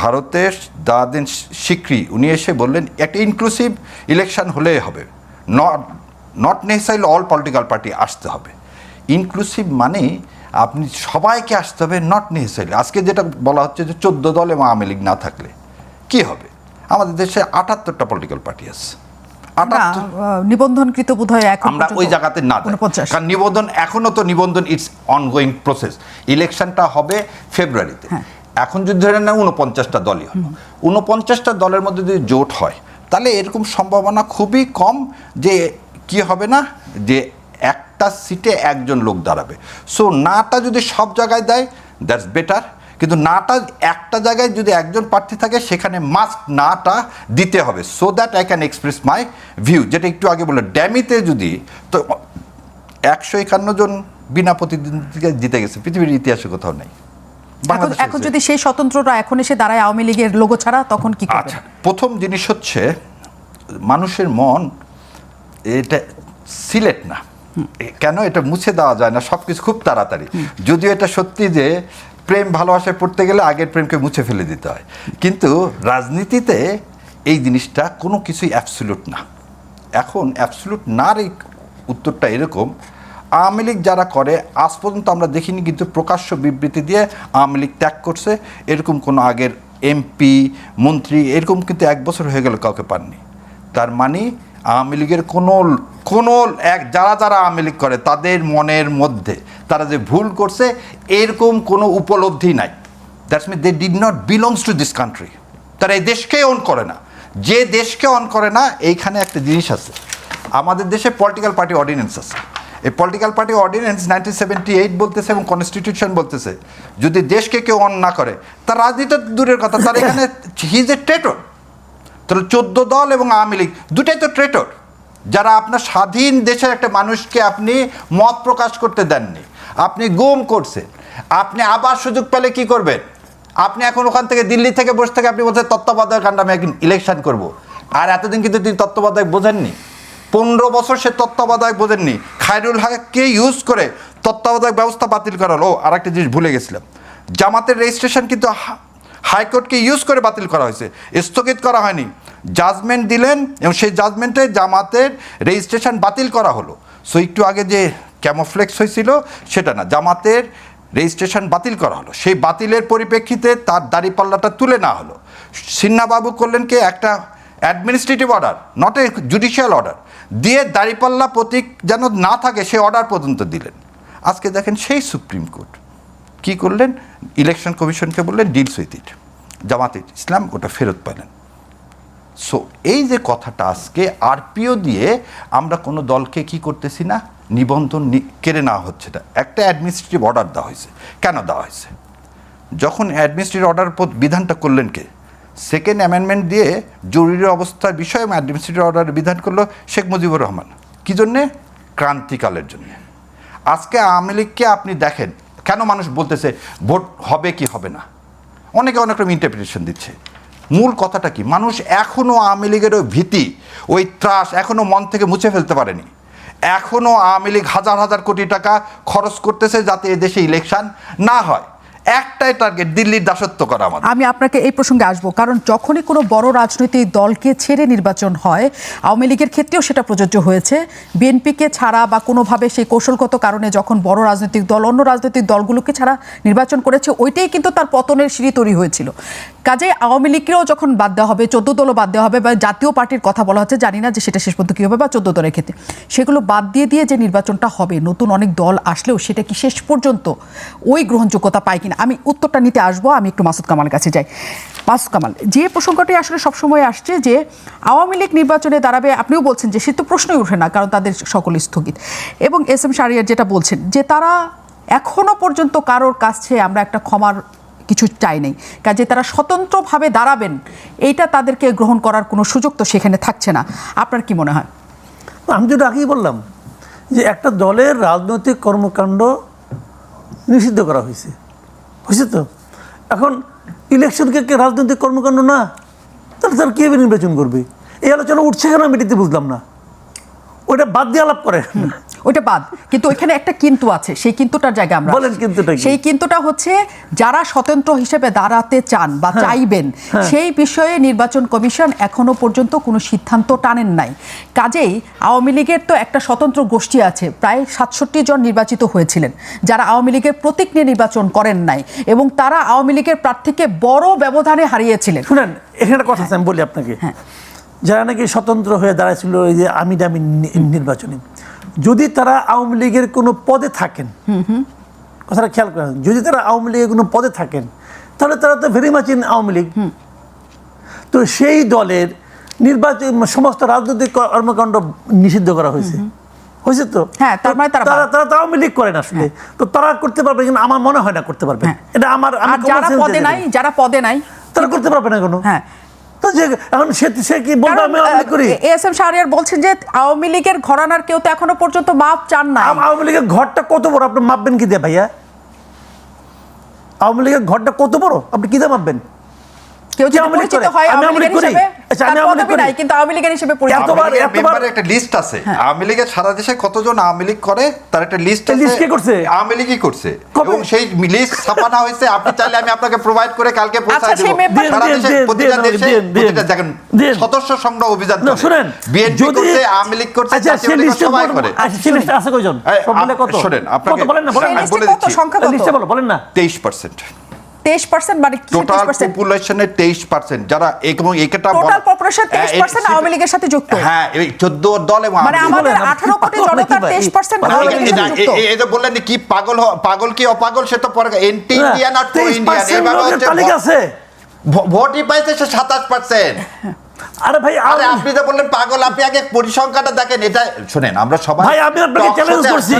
ভারতের দাদেন সিক্রি উনি এসে বললেন একটা ইনক্লুসিভ ইলেকশন হলেই হবে, not necessarily all political party আসতে হবে। ইনক্লুসিভ মানে আপনি সবাইকে আসতে হবে, নট নেসেসারিলি। আজকে যেটা বলা হচ্ছে যে 14 দল এবং আওয়ামী লীগ না থাকলে কি হবে, আমাদের দেশে 78টা পলিটিক্যাল পার্টি আছে, নিবন্ধনকৃত বোধহয় আমরা ওই জায়গাতে না যাই, কারণ নিবন্ধন এখনো তো নিবন্ধন ইটস অনগোয়িং প্রসেস। ইলেকশনটা হবে ফেব্রুয়ারিতে। এখন যদি ধরে না 49টা দলই হলো, 49টা দলের মধ্যে যদি জোট হয় তাহলে এরকম সম্ভাবনা খুবই কম যে কি হবে না, যে একটা সিটে একজন লোক দাঁড়াবে। সো নাটা যদি সব জায়গায় দেয় দ্যাটস বেটার, কিন্তু নাটা একটা জায়গায় যদি একজন প্রার্থী থাকে সেখানে মাস্ট নাটা দিতে হবে, so that I can express my view. যেটা একটু আগে বললো ড্যামিতে যদি তো 151 জন বিনা প্রতিদ্বন্দ্বিতা জিতে গেছে, পৃথিবীর ইতিহাসে কোথাও নেই। এখন যদি সেই স্বতন্ত্ররা এখন এসে দাঁড়ায় আওয়ামী লীগের লোগো ছাড়া, তখন কি করবে? আচ্ছা, প্রথম জিনিস হচ্ছে মানুষের মন এটা সিলেট না, কেন এটা মুছে দেওয়া যায় না সব কিছু খুব তাড়াতাড়ি। যদিও এটা সত্যি যে প্রেম ভালোবাসায় পড়তে গেলে আগের প্রেমকে মুছে ফেলে দিতে হয়, কিন্তু রাজনীতিতে এই জিনিসটা কোনো কিছুই অ্যাবসলিউট না। এখন অ্যাবসলিউট নার এই উত্তরটা এরকম, আওয়ামী লীগ যারা করে আজ পর্যন্ত আমরা দেখিনি কিন্তু প্রকাশ্য বিবৃতি দিয়ে আওয়ামী লীগ ত্যাগ করছে, এরকম কোনো আগের এমপি মন্ত্রী এরকম কিন্তু 1 বছর হয়ে গেল কাউকে পাননি। তার মানে আওয়ামী লীগের কোনো যারা আওয়ামী লীগ করে তাদের মনের মধ্যে তারা যে ভুল করছে এরকম কোনো উপলব্ধি নাই। That's mean they did not belongs to this country. তারা এই দেশকে অন করে না। যে দেশকে অন করে না, এইখানে একটা জিনিস আছে, আমাদের দেশে পলিটিক্যাল পার্টি অর্ডিন্যান্স আছে। এই পলিটিক্যাল পার্টি অর্ডিন্যান্স 1978 বলতেছে এবং কনস্টিটিউশন বলতেছে যদি দেশকে কেউ অন না করে তার রাজনীতি দূরের কথা, তার এখানে হি ইজ এ ট্রেটর। তাহলে 14 দল এবং আওয়ামী লীগ দুটাই তো ট্রেটর, যারা আপনার স্বাধীন দেশের একটা মানুষকে আপনি মত প্রকাশ করতে দেননি, আপনি গুম করছেন। আপনি আবার সুযোগ পেলে কি করবেন? আপনি এখন ওখান থেকে দিল্লি থেকে বসে থেকে আপনি বলছেন তত্ত্বাবধায়ক কাণ্ড আমি একদিন ইলেকশন করব। আর এতদিন কিন্তু তিনি তত্ত্বাবধায়ক বোঝেননি, 15 বছর সে তত্ত্বাবধায়ক বোঝেননি। খায়রুল হককে ইউজ করে তত্ত্বাবধায়ক ব্যবস্থা বাতিল করা হলো। আর একটা জিনিস ভুলে গেছিলাম, জামাতের রেজিস্ট্রেশন কিন্তু হাইকোর্টকে ইউজ করে বাতিল করা হয়েছে, স্থগিত করা হয়নি। জাজমেন্ট দিলেন এবং সেই জাজমেন্টে জামাতের রেজিস্ট্রেশন বাতিল করা হলো। সো একটু আগে যে ক্যামোফ্লেক্স হয়েছিল সেটা না, জামাতের রেজিস্ট্রেশন বাতিল করা হলো। সেই বাতিলের পরিপ্রেক্ষিতে তার দাড়িপাল্লাটা তুলে নেওয়া হলো। সিনহাবাবু করলেন কি একটা administrative order, not a judicial order দিয়ে দাড়িপাল্লা প্রতীক যেন না থাকে সেই অর্ডার পর্যন্ত দিলেন। আজকে দেখেন সেই সুপ্রিম কোর্ট কী করলেন, ইলেকশন কমিশনকে বললেন ডিলস উইথ ইট। জামাতে ইসলাম ওটা ফেরত পেলেন। সো এই যে কথাটা আজকে আরপিও দিয়ে আমরা কোনো দলকে কি করতেছি না, নিবন্ধন কেড়ে নেওয়া হচ্ছে না। একটা অ্যাডমিনিস্ট্রেটিভ অর্ডার দেওয়া হয়েছে। কেন দেওয়া হয়েছে? যখন অ্যাডমিনিস্ট্রেটিভ অর্ডার বিধানটা করলেন কে? সেকেন্ড অ্যামেন্ডমেন্ট দিয়ে জরুরি অবস্থার বিষয়ে অ্যাডমিনিস্ট্রেটিভ অর্ডার বিধান করলো শেখ মুজিবুর রহমান। কী জন্যে? ক্রান্তিকালের জন্যে। আজকে আওয়ামী লীগকে আপনি দেখেন কেন মানুষ বলতেছে ভোট হবে কি হবে না, অনেকে অনেক রকম ইন্টারপ্রিটেশন দিচ্ছে। মূল কথাটা কি? মানুষ এখনও আওয়ামী লীগের ওই ভীতি, ওই ত্রাস এখনও মন থেকে মুছে ফেলতে পারেনি। এখনও আওয়ামী লীগ হাজার হাজার কোটি টাকা খরচ করতেছে যাতে এদেশে ইলেকশন না হয়। একটাই টার্গেট, দিল্লির দাসত্ব করা। আমাদের আমি আপনাকে এই প্রসঙ্গে আসবো, কারণ যখনই কোনো বড় রাজনৈতিক দলকে ছেড়ে নির্বাচন হয়, আওয়ামী লীগের ক্ষেত্রেও সেটা প্রযোজ্য হয়েছে। বিএনপিকে ছাড়া বা কোনোভাবে সেই কৌশলগত কারণে যখন বড় রাজনৈতিক দল অন্য রাজনৈতিক দলগুলোকে ছাড়া নির্বাচন করেছে, ওইটাই কিন্তু তার পতনের সিঁড়ি তৈরি হয়েছিল। কাজে আওয়ামী লীগকেও যখন বাদ দেওয়া হবে, 14 দলও বাদ দেওয়া হবে, বা জাতীয় পার্টির কথা বলা হচ্ছে, জানি না যে সেটা শেষ পর্যন্ত কী হবে, বা 14 দলের ক্ষেত্রে সেগুলো বাদ দিয়ে যে নির্বাচনটা হবে, নতুন অনেক দল আসলেও সেটা কি শেষ পর্যন্ত ওই গ্রহণযোগ্যতা পায় কিনা, আমি উত্তরটা নিতে আসবো। আমি একটু মাসুদ কামালের কাছে যাই। মাসুদ কামাল, যে প্রসঙ্গটি আসলে সবসময় আসছে যে আওয়ামী লীগ নির্বাচনে দাঁড়াবে, আপনিও বলছেন যে সে তো প্রশ্নই ওঠে না, কারণ তাদের সকল স্থগিত। এবং এস এম শাহরিয়ার যেটা বলছেন যে তারা এখনো পর্যন্ত কারোর কাছে আমরা একটা ক্ষমার কিছু চাই নেই, কাজে তারা স্বতন্ত্রভাবে দাঁড়াবেন, এইটা তাদেরকে গ্রহণ করার কোনো সুযোগ তো সেখানে থাকছে না। আপনার কি মনে হয়? আমি যেটা আগেই বললাম যে একটা দলের রাজনৈতিক কর্মকাণ্ড নিষিদ্ধ করা হয়েছে তো। এখন ইলেকশনকে রাজনৈতিক কর্মকাণ্ড না, তাহলে তারা কীভাবে নির্বাচন করবে? এই আলোচনা উঠছে কেন আমি এটিতে বুঝলাম না। ওইটা বাদ দিয়ে আলাপ করে, ওইটা বাদ, কিন্তু ওইখানে একটা কিন্তু আছে, সেই কিন্তুটার জায়গায় আমরা বলেন। কিন্তুটা কি? সেই কিন্তুটা হচ্ছে যারা স্বতন্ত্র হিসেবে দাঁড়াতে চান বা চাইবেন, সেই বিষয়ে নির্বাচন কমিশন এখনো পর্যন্ত কোনো সিদ্ধান্ত টানেন নাই। কাজেই আওয়ামী লীগের তো একটা স্বতন্ত্র গোষ্ঠী আছে, প্রায় 67 জন নির্বাচিত হয়েছিলেন, যারা আওয়ামী লীগের প্রতীক নিয়ে নির্বাচন করেন নাই, এবং তারা আওয়ামী লীগের প্রার্থীকে বড় ব্যবধানে হারিয়েছিলেন। শুনেন, এখানে একটা কথা আছে, আমি বলি আপনাকে। যারা নাকি স্বতন্ত্র হয়ে দাঁড়াইছিল এই যে আমি দামি নির্বাচনে, যদি তারা আওয়ামী লীগের কোনো পদে থাকেন, কথাটা খেয়াল করেন, যদি তারা আওয়ামী লীগের কোনো পদে থাকেন, তাহলে তারা তো very much in Awami League. তো সেই দলের নির্বাচন সমস্ত রাজনৈতিক কর্মকাণ্ড নিষিদ্ধ করা হয়েছে তো। হ্যাঁ, তার মানে তারা আওয়ামী লীগ করেন আসলে, তো তারা করতে পারবে, কিন্তু আমার মনে হয় না করতে পারবে। এটা আমার যারা পদে নাই তারা করতে পারবে না কোনো। হ্যাঁ, এখন সে কি বলবো আমি আওয়ামী লীগ করি? এস এম শাহরিয়ার বলছেন যে আওয়ামী লীগের ঘরানার কেউ তো এখনো পর্যন্ত মাপ চান না। আওয়ামী লীগের ঘরটা কত বড়, আপনি মাপবেন কি দিয়ে ভাইয়া? আওয়ামী লীগের ঘরটা কত বড়, আপনি কি দিয়ে মাপবেন? কেউ যদি পরিচিত হয় আওয়ামী লীগের হিসেবে, তার পদবি নাই, কিন্তু আওয়ামী লীগের হিসেবে পরিচিত। মেম্বারের একটা লিস্ট আছে, আওয়ামী লীগের সারা দেশে কতজন আওয়ামী লীগ করে তার একটা লিস্ট আছে। লিস্ট কে করছে? আওয়ামী লীগই করছে, এবং সেই লিস্ট ছাপানো হয়েছে। আপনি চাইলে আমি আপনাকে প্রোভাইড করে কালকে পৌঁছায় দেব। সারা দেশে প্রতিটা দেশে প্রতিটা দেখেন সদস্য সংগ্রহ অভিযান চলে। শুনেন, বিএনপি করছে, আওয়ামী লীগ করছে, জাতীয় লীগ সবাই করে। সেই লিস্টে আছে কয়জন? সব মিলে কত? শুনেন, আপনাকে বলেন না, বলেন না, বলে দিচ্ছি। সংখ্যা কত? লিস্টে বলেন না। 23%। 23% মানে টোটাল পপুলেশনের 23%, যারা এবং এটা টোটাল পপুলেশন 23% আওয়ামী লীগের সাথে যুক্ত। হ্যাঁ, এই 14 দল এবং মানে আমাদের 18 কোটি জনতার 23% আওয়ামী লীগের সাথে যুক্ত। এই যে বললেন কি পাগল কি অপাগল, সে তো পরে এন্টি ইন্ডিয়ান আর প্রো ইন্ডিয়ান এভাবে হচ্ছে। তালিকা আছে, ভোটই পাইছে সে 27%। আরে ভাই, আরে আপনি যে বললেন পাগল, আপনি আগে পরিসংখ্যানটা দেখেন। এটা শুনেন, আমরা সবাই ভাই, আমি আপনাকে চ্যালেঞ্জ করছি,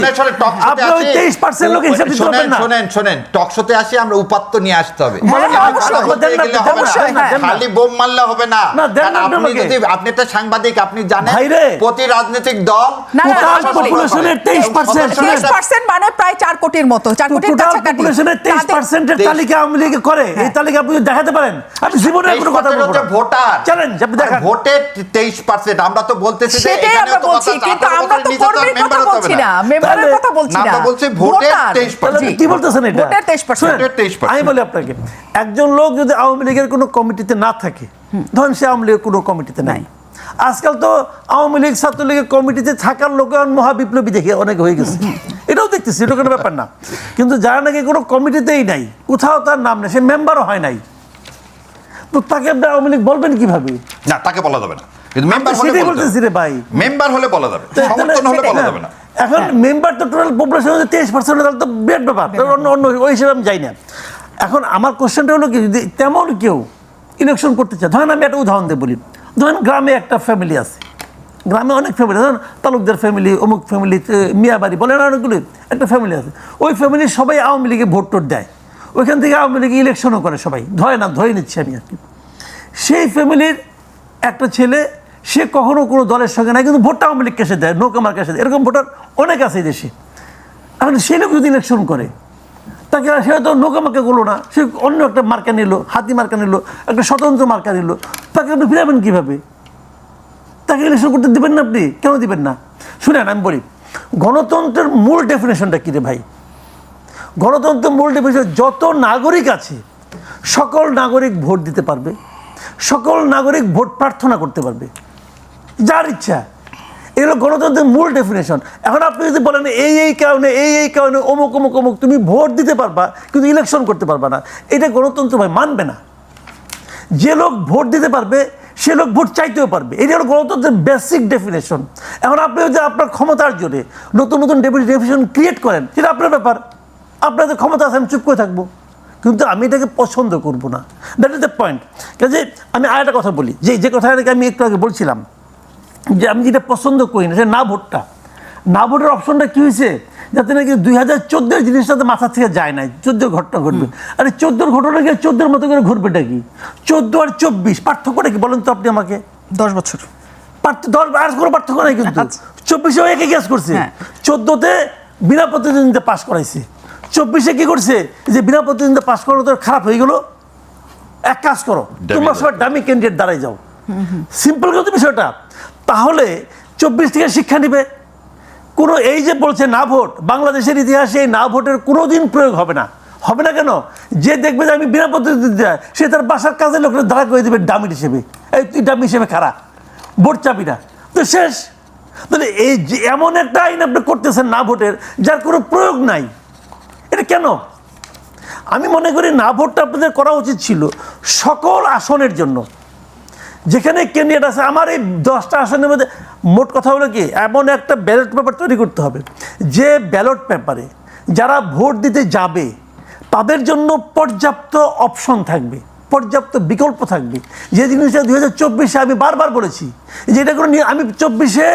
আপনি ওই 23% লোক হিসাব দিতে পারবেন না। শুনেন, টক শোতে আসি আমরা উপাত্ত নিয়ে আসতে হবে। হ্যাঁ, খালি বোম মারলে হবে না। আপনি যদি আপনি একটা সাংবাদিক, আপনি জানেন প্রতি রাজনৈতিক দল টোটাল পপুলেশনের 23% মানে প্রায় 4 কোটির মতো, 4 কোটির কাছাকাছি। পপুলেশনের 23% এর তালিকা আওয়ামী লীগ করে। এই তালিকা আপনি দেখাতে পারেন? আপনি জীবনে কোনো কথা বলবেন না। ভোটার চ্যালেঞ্জ আপনি দেখেন, ভোটে 23%। আমরা তো বলতেছি যে সেটাই আমরা বলছি, কিন্তু আমরা তো কর্মীর কথা বলছি না, মেম্বারের কথা বলছি না। আমরা বলছি ভোটে 23%। কি বলতেছেন এটা? ভোটের 23%। আমি বলি আপনাকে, একজন লোক যদি আওয়ামী লীগের কোনো কমিটিতে না থাকে, ধরেন সে আওয়ামী লীগের কোনো কমিটিতে নাই। আজকাল তো আওয়ামী লীগ ছাত্রলীগের কমিটিতে থাকার লোক মহাবিপ্লবী দেখে অনেক হয়ে গেছে, এটাও দেখতেছি, এটা কোনো ব্যাপার না। কিন্তু যারা নাকি কোনো কমিটিতেই নাই, কোথাও তার নাম নেই, সে মেম্বারও হয় নাই, তো তাকে আপনি আওয়ামী লীগ বলবেন কিভাবে? না, তাকে বলা যাবে না, কিন্তু মেম্বার হলে বলতেছি রে ভাই, মেম্বার হলে বলা যাবে, সমর্থন হলে বলা যাবে না। এখন মেম্বার তো টোটাল পপুলেশন 23%, তাহলে তো বিরাট ব্যাপার, অন্য ওই হিসেবে আমি যাই না। এখন আমার কোশ্চেনটা হলো কি, যদি তেমন কেউ ইলেকশন করতে চায়, ধরেন আমি একটা উদাহরণ দিয়ে বলি, ধরেন গ্রামে একটা ফ্যামিলি আছে, গ্রামে অনেক ফ্যামিলি, ধরেন তালুকদার ফ্যামিলি, অমুক ফ্যামিলি, মিয়াবাড়ি বলে না, অনেকগুলি একটা ফ্যামিলি আছে, ওই ফ্যামিলির সবাই আওয়ামী লীগে ভোট টোট দেয়, ওইখান থেকে আওয়ামী লীগে ইলেকশনও করে সবাই, ধরে নিচ্ছি আমি আর কি। সেই ফ্যামিলির একটা ছেলে, সে কখনো কোনো দলের সঙ্গে নাই, কিন্তু ভোটটা আওয়ামী লীগ কেসে দেয়, নৌকামার কেসে দেয়, এরকম ভোটার অনেক আছে এই দেশে। এখন সে লোক যদি ইলেকশন করে, তাকে সে হয়তো নৌকামার্কা করলো না, সে অন্য একটা মার্কা নিল, হাতি মার্কা নিল, একটা স্বতন্ত্র মার্কা নিল, তাকে আপনি ফিরাবেন কীভাবে? তাকে ইলেকশন করতে দেবেন না আপনি? কেন দিবেন না? শুনেন আমি বলি, গণতন্ত্রের মূল ডেফিনেশনটা কী রে ভাই? গণতন্ত্রের মূল ডেফিনেশন, যত নাগরিক আছে সকল নাগরিক ভোট দিতে পারবে, সকল নাগরিক ভোট প্রার্থনা করতে পারবে, যার ইচ্ছা। এগুলো গণতন্ত্রের মূল ডেফিনেশন। এখন আপনি যদি বলেন এই কারণে অমুক অমুক অমুক তুমি ভোট দিতে পারবা কিন্তু ইলেকশন করতে পারবা না, এটা গণতন্ত্র ভাই মানবে না। যে লোক ভোট দিতে পারবে সে লোক ভোট চাইতেও পারবে, এটা হলো গণতন্ত্রের বেসিক ডেফিনেশন। এখন আপনি যদি আপনার ক্ষমতার জোরে নতুন নতুন ডেফিনেশন ক্রিয়েট করেন, সেটা আপনার ব্যাপার, আপনাদের ক্ষমতা আছে, আমি চুপ করে থাকবো, কিন্তু আমি এটাকে পছন্দ করবো না। That is the point. কাজে আমি আরেকটা কথা বলি, যে কথাটাকে আমি একটু আগে বলছিলাম, যে আমি যেটা পছন্দ করি না, সে না ভোটটা, না ভোটের অপশনটা কী হয়েছে, যাতে নাকি 2014 জিনিসটাতে মাথা থেকে যায় না, 14 ঘটনা ঘটবে। আরে 14 ঘটনা কি 14 মতো করে ঘুরবেটা কি? 14 আর 24 পার্থক্যটা কি বলেন তো আপনি আমাকে? 10 বছর 10 আর কোনো পার্থক্য নাই, কিন্তু 24-এও একই কাজ করছে। 14-তে বিনা প্রতিদ্বন্দ্বিতা পাস করাইছে, 24-এ কি করছে, যে বিনা প্রতিদ্বন্দ্বিতা পাস করানো তো খারাপ হয়ে গেল। এক কাজ করো, তোমরা সবাই ডামি ক্যান্ডিডেট দাঁড়াই যাও, সিম্পল কিন্তু বিষয়টা। তাহলে 24 থেকে শিক্ষা নিবে। কোনো এই যে বলছে না ভোট, বাংলাদেশের ইতিহাসে এই না ভোটের কোনোদিন প্রয়োগ হবে না। হবে না কেন? যে দেখবে যে আমি বিনা প্রতিদ্বন্দ্বিতা, সে তার বাসার কাজের লোকের দাঁড়া করে দেবে ডামি হিসেবে, এই তুই ডামি হিসেবে খারা, ভোট চাবি না, তো শেষ। তাহলে এই যে এমন একটা আইন আপনি করতেছেন না ভোটের, যার কোনো প্রয়োগ নাই, এটা কেন? আমি মনে করি না ভোটটা আপনাদের করা উচিত ছিল সকল আসনের জন্য। যেখানে ক্যান্ডিডেট আছে, আমার এই 10টা আসনের মধ্যে মোট কথা হলো কি, এমন একটা ব্যালট পেপার তৈরি করতে হবে, যে ব্যালট পেপারে যারা ভোট দিতে যাবে তাদের জন্য পর্যাপ্ত অপশন থাকবে, পর্যাপ্ত বিকল্প থাকবে। যে জিনিসটা 2024-এ আমি বারবার বলেছি, যে এটা কোনো আমি 24-এ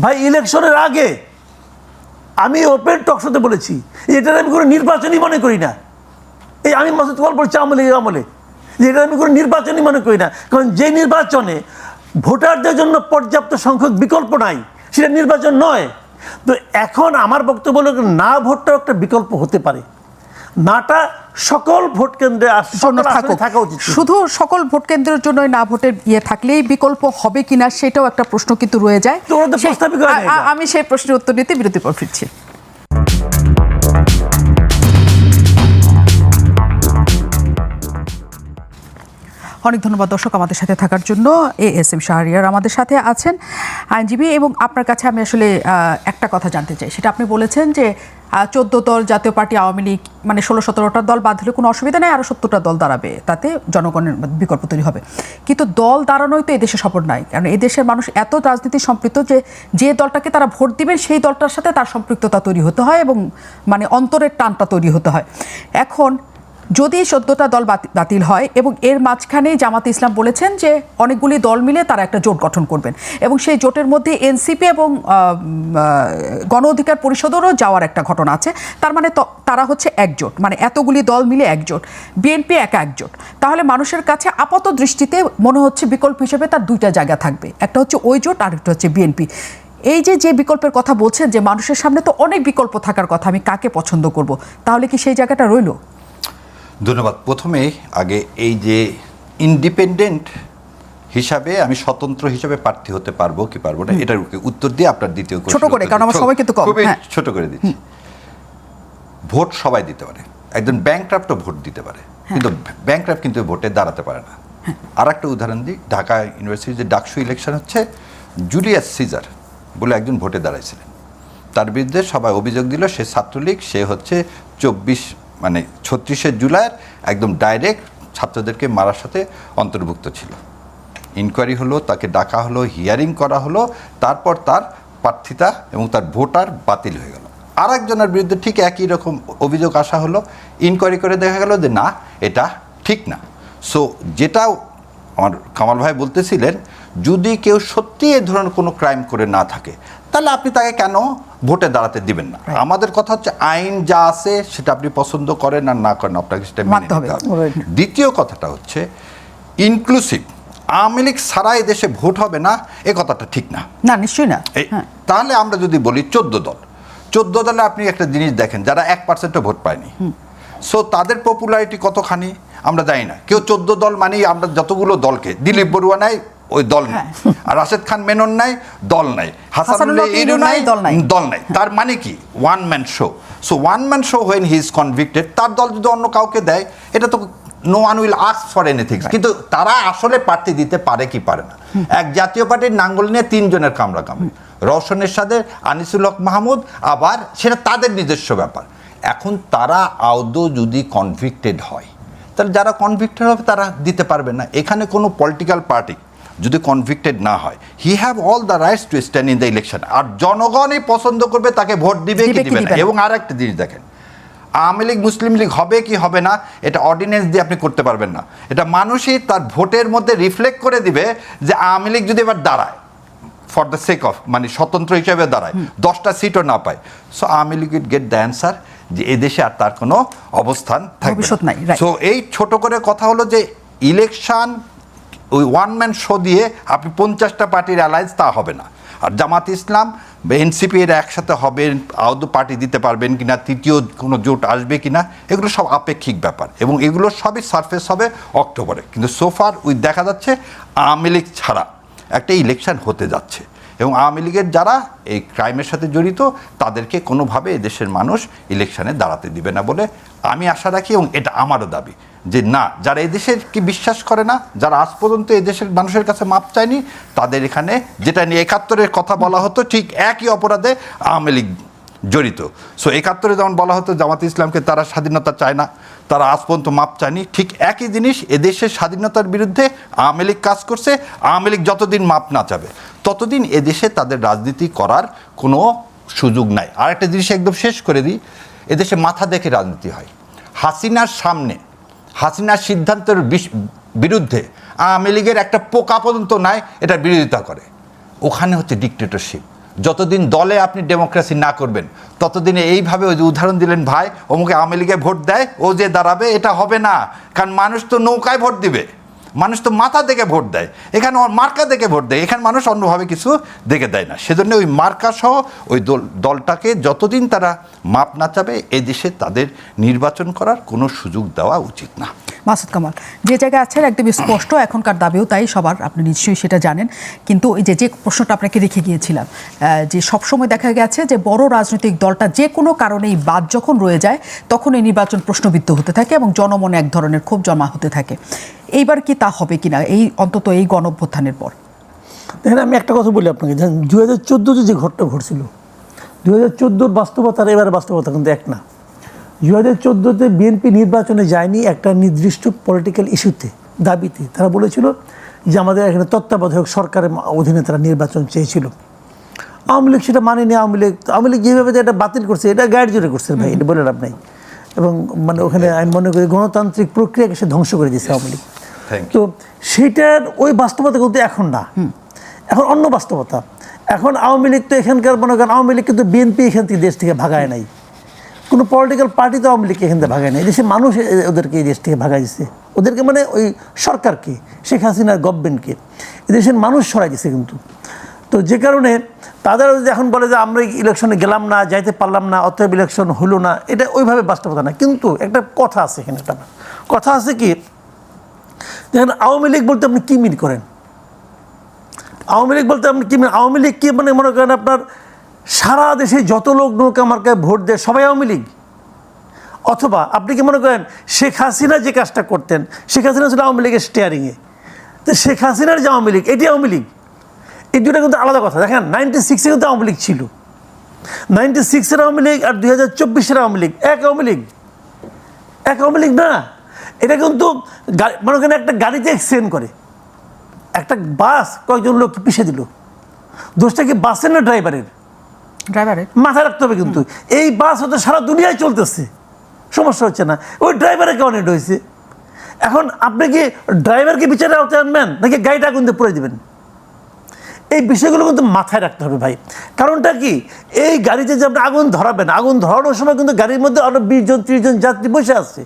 ভাই ইলেকশনের আগে আমি ওপেন টকশোতে বলেছি, এটার আমি কোনো নির্বাচনই মনে করি না। এই আমি মাসুদ কল বলছি আমলে যেটা আমি কোনো নির্বাচনই মনে করি না, কারণ যে নির্বাচনে ভোটারদের জন্য পর্যাপ্ত সংখ্যক বিকল্প নাই, সেটা নির্বাচন নয়। তো এখন আমার বক্তব্য হলো, না ভোটটাও একটা বিকল্প হতে পারে, নাটা সকল ভোট কেন্দ্রে থাকা উচিত। শুধু সকল ভোট কেন্দ্রের জন্য না ভোটের থাকলেই বিকল্প হবে কিনা সেটাও একটা প্রশ্ন কিন্তু রয়ে যায়। আমি সেই প্রশ্নের উত্তর নিতে বিরতির পর ফিরছি। অনেক ধন্যবাদ দর্শক আমাদের সাথে থাকার জন্য। ASM শাহরিয়ার আমাদের সাথে আছেন, আইনজীবী। এবং আপনার কাছে আমি আসলে একটা কথা জানতে চাই, সেটা আপনি বলেছেন যে 14 দল জাতীয় পার্টি আওয়ামী লীগ, মানে 16-17টা দল বাদ হলে কোনো অসুবিধা নেই, আরও 70টা দল দাঁড়াবে, তাতে জনগণের বিকল্প তৈরি হবে। কিন্তু দল দাঁড়ানোই তো এদেশে সফল নাই, কারণ এদেশের মানুষ এত রাজনীতি সম্পৃক্ত যে দলটাকে তারা ভোট দিবেন সেই দলটার সাথে তার সম্পৃক্ততা তৈরি হতে হয় এবং মানে অন্তরের টানটা তৈরি হতে হয়। এখন যদি 14টা দল বাতিল হয় এবং এর মাঝখানেই জামাতে ইসলাম বলেছেন যে অনেকগুলি দল মিলে তারা একটা জোট গঠন করবেন এবং সেই জোটের মধ্যে এনসিপি এবং গণ অধিকার পরিষদেরও যাওয়ার একটা ঘটনা আছে, তার মানে তারা হচ্ছে একজোট, মানে এতগুলি দল মিলে একজোট, বিএনপি একা একজোট। তাহলে মানুষের কাছে আপাত দৃষ্টিতে মনে হচ্ছে বিকল্প হিসেবে তার দুইটা জায়গা থাকবে, একটা হচ্ছে ওই জোট আর একটা হচ্ছে বিএনপি। এই যে বিকল্পের কথা বলছেন, যে মানুষের সামনে তো অনেক বিকল্প থাকার কথা, আমি কাকে পছন্দ করব, তাহলে কি সেই জায়গাটা রইল? ধন্যবাদ। প্রথমে আগে এই যে ইন্ডিপেন্ডেন্ট হিসাবে আমি স্বতন্ত্র হিসাবে প্রার্থী হতে পারবো কি পারবো না, এটার উত্তর দিয়ে আপনার দ্বিতীয় ছোট করে, কারণ আমার সময় কিন্তু কম, খুবই ছোট করে দিচ্ছি। ভোট সবাই দিতে পারে, একজন ব্যাংকরাপ্টও ভোট দিতে পারে, কিন্তু ব্যাংকরাপ্ট কিন্তু ভোটে দাঁড়াতে পারে না। আর একটা উদাহরণ দিই, ঢাকা ইউনিভার্সিটির যে ডাকসু ইলেকশন হচ্ছে, জুলিয়াস সিজার বলে একজন ভোটে দাঁড়াইছিলেন, তার বিরুদ্ধে সবাই অভিযোগ দিল সে ছাত্রলীগ, সে হচ্ছে 36শে জুলাইয়ের একদম ডাইরেক্ট ছাত্রদেরকে মারার সাথে অন্তর্ভুক্ত ছিল। ইনকোয়ারি হলো, তাকে ডাকা হলো, হিয়ারিং করা হলো, তারপর তার প্রার্থিতা এবং তার ভোটার বাতিল হয়ে গেল। আর একজনের বিরুদ্ধে ঠিক একই রকম অভিযোগ আসা হলো, ইনকোয়ারি করে দেখা গেল যে না, এটা ঠিক না। সো যেটাও আমার কামাল ভাই বলতেছিলেন, যদি কেউ সত্যি এ ধরনের কোনো ক্রাইম করে না থাকে, তাহলে আপনি তাকে কেন ভোটে দাঁড়াতে দিবেন না? আমাদের কথা হচ্ছে আইন যা আছে সেটা আপনি পছন্দ করেন আর না করেন, আপনাকে সেটা মেনে নিতে হবে। দ্বিতীয় কথাটা হচ্ছে ইনক্লুসিভ। আওয়ামী লীগ ছাড়া এই দেশে ভোট হবে না, এ কথাটা ঠিক না। না, নিশ্চয়ই না। তাহলে আমরা যদি বলি 14 দলে আপনি একটা জিনিস দেখেন, যারা 1%ও ভোট পায়নি, সো তাদের পপুলারিটি কতখানি আমরা জানি না। কেউ 14 দল মানে আমরা যতগুলো দলকে, দিলীপ বড়ুয়া নাই, ওই দল নেই, আর রাশেদ খান মেনন নাই, দল নাই, হাসানুল্লাহ ইনু নাই, দল নাই। তার মানে কি? One man show. So one man show when he is convicted, তার দল যদি অন্য কাউকে দেয়, এটা তো no one will ask for anything. কিন্তু তারা আসলে প্রার্থী দিতে পারে কি পারে না? এক জাতীয় পার্টির নাঙ্গল নিয়ে 3 জনের কামড়াকামড়ি, রওশন এরশাদের, আনিসুল হক মাহমুদ, আবার সেটা তাদের নিজস্ব ব্যাপার। এখন তারা আদৌ যদি কনভিক্টেড হয়, তাহলে যারা কনভিক্টেড হবে তারা দিতে পারবে না। এখানে কোনো পলিটিক্যাল পার্টি যদি কনভিক্টেড না হয়, he have all the rights to stand in the election. আর জনগণই পছন্দ করবে তাকে ভোট দিবে কি দিবে না। এবং আর একটা জিনিস দেখেন, আওয়ামী লীগ মুসলিম লীগ হবে কি হবে না, এটা অর্ডিন্যান্স দিয়ে আপনি করতে পারবেন না। এটা মানুষই তার ভোটের মধ্যে রিফ্লেক্ট করে দিবে যে আওয়ামী লীগ যদি এবার দাঁড়ায় ফর দ্য সেক অফ, মানে স্বতন্ত্র হিসেবে দাঁড়ায়, 10টা সিটও না পায়, so Awami League will get the answer যে এদেশে আর তার কোনো অবস্থান থাকবে না। সো এই ছোট করে কথা হলো যে ইলেকশন ওই ওয়ান ম্যান শো দিয়ে আপনি 50টা পার্টির অ্যালায়েন্স, তা হবে না। আর জামাত ইসলাম বা এনসিপি এর একসাথে হবে, আদৌ পার্টি দিতে পারবেন কিনা, তৃতীয় কোনো জোট আসবে কিনা, এগুলো সব আপেক্ষিক ব্যাপার, এবং এগুলো সবই সারফেস হবে অক্টোবরে। কিন্তু সোফার দেখা যাচ্ছে আওয়ামী লীগ ছাড়া একটা ইলেকশন হতে যাচ্ছে, এবং আওয়ামী লীগের যারা এই ক্রাইমের সাথে জড়িত তাদেরকে কোনোভাবে এদেশের মানুষ ইলেকশনে দাঁড়াতে দিবে না বলে আমি আশা রাখি। এবং এটা আমারও দাবি যে না, যারা এদেশের কি বিশ্বাস করে না, যারা আজ পর্যন্ত এদেশের মানুষের কাছে মাপ চায়নি, তাদের এখানে যেটা নিয়ে 71-এর কথা বলা হতো, ঠিক একই অপরাধে আওয়ামী লীগ জড়িত। সো 71-এ যেমন বলা হতো জামাত ইসলামকে তারা স্বাধীনতা চায় না, তারা আজ পর্যন্ত মাপ চায়নি, ঠিক একই জিনিস এদেশের স্বাধীনতার বিরুদ্ধে আওয়ামী লীগ কাজ করছে। আওয়ামী লীগ যতদিন মাপ না চাবে ততদিন এদেশে তাদের রাজনীতি করার কোনো সুযোগ নাই। আর একটা জিনিস একদম শেষ করে দিই, এদেশে মাথা দেখে রাজনীতি হয়। হাসিনার সামনে, হাসিনার সিদ্ধান্তের বিরুদ্ধে আওয়ামী লীগের একটা পোকা পর্যন্ত নাই এটা বিরোধিতা করে। ওখানে হচ্ছে ডিক্টেটরশিপ। যতদিন দলে আপনি ডেমোক্রেসি না করবেন ততদিনে এইভাবে ওই যে উদাহরণ দিলেন ভাই, অমুকে আওয়ামী লীগে ভোট দেয়, ও যে দাঁড়াবে, এটা হবে না। কারণ মানুষ তো নৌকায় ভোট দিবে, মানুষ তো মাথা দেখে ভোট দেয়, এখানে মার্কা দেখে ভোট দেয়, এখানে মানুষ অন্যভাবে কিছু দেখে দেয় না। সেজন্য ওই মার্কা সহ ওই দলটাকে যতদিন তারা মাপ না চাবে এদেশে তাদের নির্বাচন করার কোনো সুযোগ দেওয়া উচিত না। মাসুদ কামাল, যে জায়গায় আছেন একদম স্পষ্ট, এখনকার দাবিও তাই সবার, আপনি নিশ্চয়ই সেটা জানেন। কিন্তু এই যে প্রশ্নটা আপনাকে রেখে গিয়েছিলাম, যে সবসময় দেখা গেছে যে বড় রাজনৈতিক দলটা যে কোনো কারণেই বাদ যখন রয়ে যায় তখন এই নির্বাচন প্রশ্নবিদ্ধ হতে থাকে এবং জনমনে এক ধরনের ক্ষোভ জমা হতে থাকে। এইবার কি তা হবে কিনা, এই অন্তত এই গণঅভ্যুত্থানের পর? দেখেন, আমি একটা কথা বলি আপনাকে, 2014 যে ঘটনা ঘটছিল, 2014 বাস্তবতা আর এবার বাস্তবতা কিন্তু এক না। 2014-তে বিএনপি নির্বাচনে যায়নি একটা নির্দিষ্ট পলিটিক্যাল ইস্যুতে, দাবিতে। তারা বলেছিল যে আমাদের এখানে তত্ত্বাবধায়ক সরকারের অধীনে তারা নির্বাচন চেয়েছিল। আওয়ামী লীগ সেটা মানেনি। আওয়ামী লীগ যেভাবে এটা বাতিল করছে, এটা গাইড জোরে করছে ভাই, এটা বলে লাভ নাই। এবং মানে ওখানে আমি মনে করি গণতান্ত্রিক প্রক্রিয়াকে সে ধ্বংস করে দিয়েছে আওয়ামী লীগ। তো সেটার ওই বাস্তবতা কিন্তু এখন না, এখন অন্য বাস্তবতা। এখন আওয়ামী লীগ তো এখানকার মনে করেন, আওয়ামী লীগ কিন্তু বিএনপি এখান থেকে দেশ থেকে ভাগায় নাই, কোনো পলিটিক্যাল পার্টি তো আওয়ামী লীগকে এখান থেকে ভাগায় নাই। দেশের মানুষ ওদেরকে এই দেশ থেকে ভাগাই দিচ্ছে, ওদেরকে মানে ওই সরকারকে, শেখ হাসিনার গভর্নমেন্টকে এদেশের মানুষ সরাই দিচ্ছে কিন্তু। তো যে কারণে তাদের এখন বলে যে আমরা ইলেকশনে গেলাম না, যাইতে পারলাম না, অতএব ইলেকশন হলো না, এটা ওইভাবে বাস্তবতা না। কিন্তু একটা কথা আছে এখানে, একটা কথা আছে কি, দেখেন আওয়ামী লীগ বলতে আপনি কী মিন করেন? আওয়ামী লীগ বলতে আপনি কী মিন? আওয়ামী লীগ কি মানে মনে করেন আপনার সারা দেশে যত লোক নৌকা মার্কায় ভোট দেয় সবাই আওয়ামী লীগ? অথবা আপনি কি মনে করেন শেখ হাসিনা যে কাজটা করতেন, শেখ হাসিনা ছিল আওয়ামী লীগের স্টিয়ারিংয়ে, তো শেখ হাসিনার যে আওয়ামী লীগ এটি আওয়ামী লীগ? এই দুটা কিন্তু আলাদা কথা। দেখেন 96-এ কিন্তু আওয়ামী লীগ ছিল, 96-এর আওয়ামী লীগ আর 2024-এর আওয়ামী লীগ এক আওয়ামী লীগ, এক আওয়ামী লীগ না। এটা কিন্তু মনে করেন একটা গাড়িতে অ্যাক্সিডেন্ট করে, একটা বাস কয়েকজন লোক পিছিয়ে দিল, দোষটা কি বাসের না ড্রাইভারের? ড্রাইভারের মাথায় রাখতে হবে কিন্তু এই বাস হয়তো সারা দুনিয়ায় চলতেছে, সমস্যা হচ্ছে না, ওই ড্রাইভারের কারণে এটা হয়েছে। এখন আপনি কি ড্রাইভারকে বিচারে আওতায় আনবেন নাকি গাড়িটা আগুন দিয়ে পুড়ে দেবেন? এই বিষয়গুলো কিন্তু মাথায় রাখতে হবে ভাই। কারণটা কি, এই গাড়িতে যে আপনি আগুন ধরাবেন, আগুন ধরানোর সময় কিন্তু গাড়ির মধ্যে আরো 20 জন 30 জন যাত্রী বসে আছে,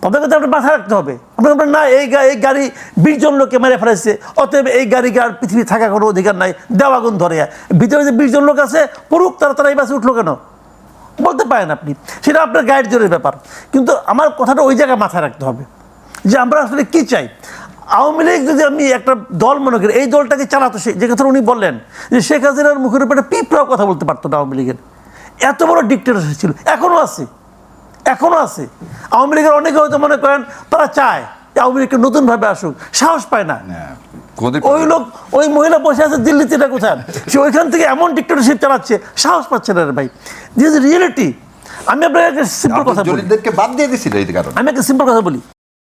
তাদের কথা আপনার মাথায় রাখতে হবে। আপনার না এই গাড়ি 20 জন লোককে মেরে ফেলেছে, অতএব এই গাড়িকে আর পৃথিবী থাকার কোনো অধিকার নাই, দেওয়া আগুন ধরে। ভিতরে যে 20 জন লোক আছে পড়ুক, তারা এই বাসে উঠলো কেন বলতে পারেন আপনি, সেটা আপনার গাইড জোরের ব্যাপার। কিন্তু আমার কথাটা ওই জায়গায় মাথায় রাখতে হবে যে আমরা আসলে কী চাই। আওয়ামী লীগ যদি আমি একটা দল মনে করি, এই দলটাকে চালাতো, যে কথা উনি বললেন যে শেখ হাসিনার মুখের উপরে পিঁপড়াও কথা বলতে পারতো না আওয়ামী লীগের, এত বড় ডিক্টেটরশিপ ছিল, এখনও আছে। আওয়ামী লীগের অনেকে হয়তো মনে করেন তারা চায় আওয়ামী লীগকে নতুনভাবে আসুক, সাহস পায় না। ওই লোক, ওই মহিলা বসে আছে দিল্লিতে, এটা কোথায়, সে ওইখান থেকে এমন ডিক্টেটরশিপ চালাচ্ছে, সাহস পাচ্ছে না রে ভাই। This is reality. আমি আপনাকে একটা সিম্পল কথা বলি, বাদ দিয়ে দিছিল এই কারণে। আমি একটা সিম্পল কথা বলি।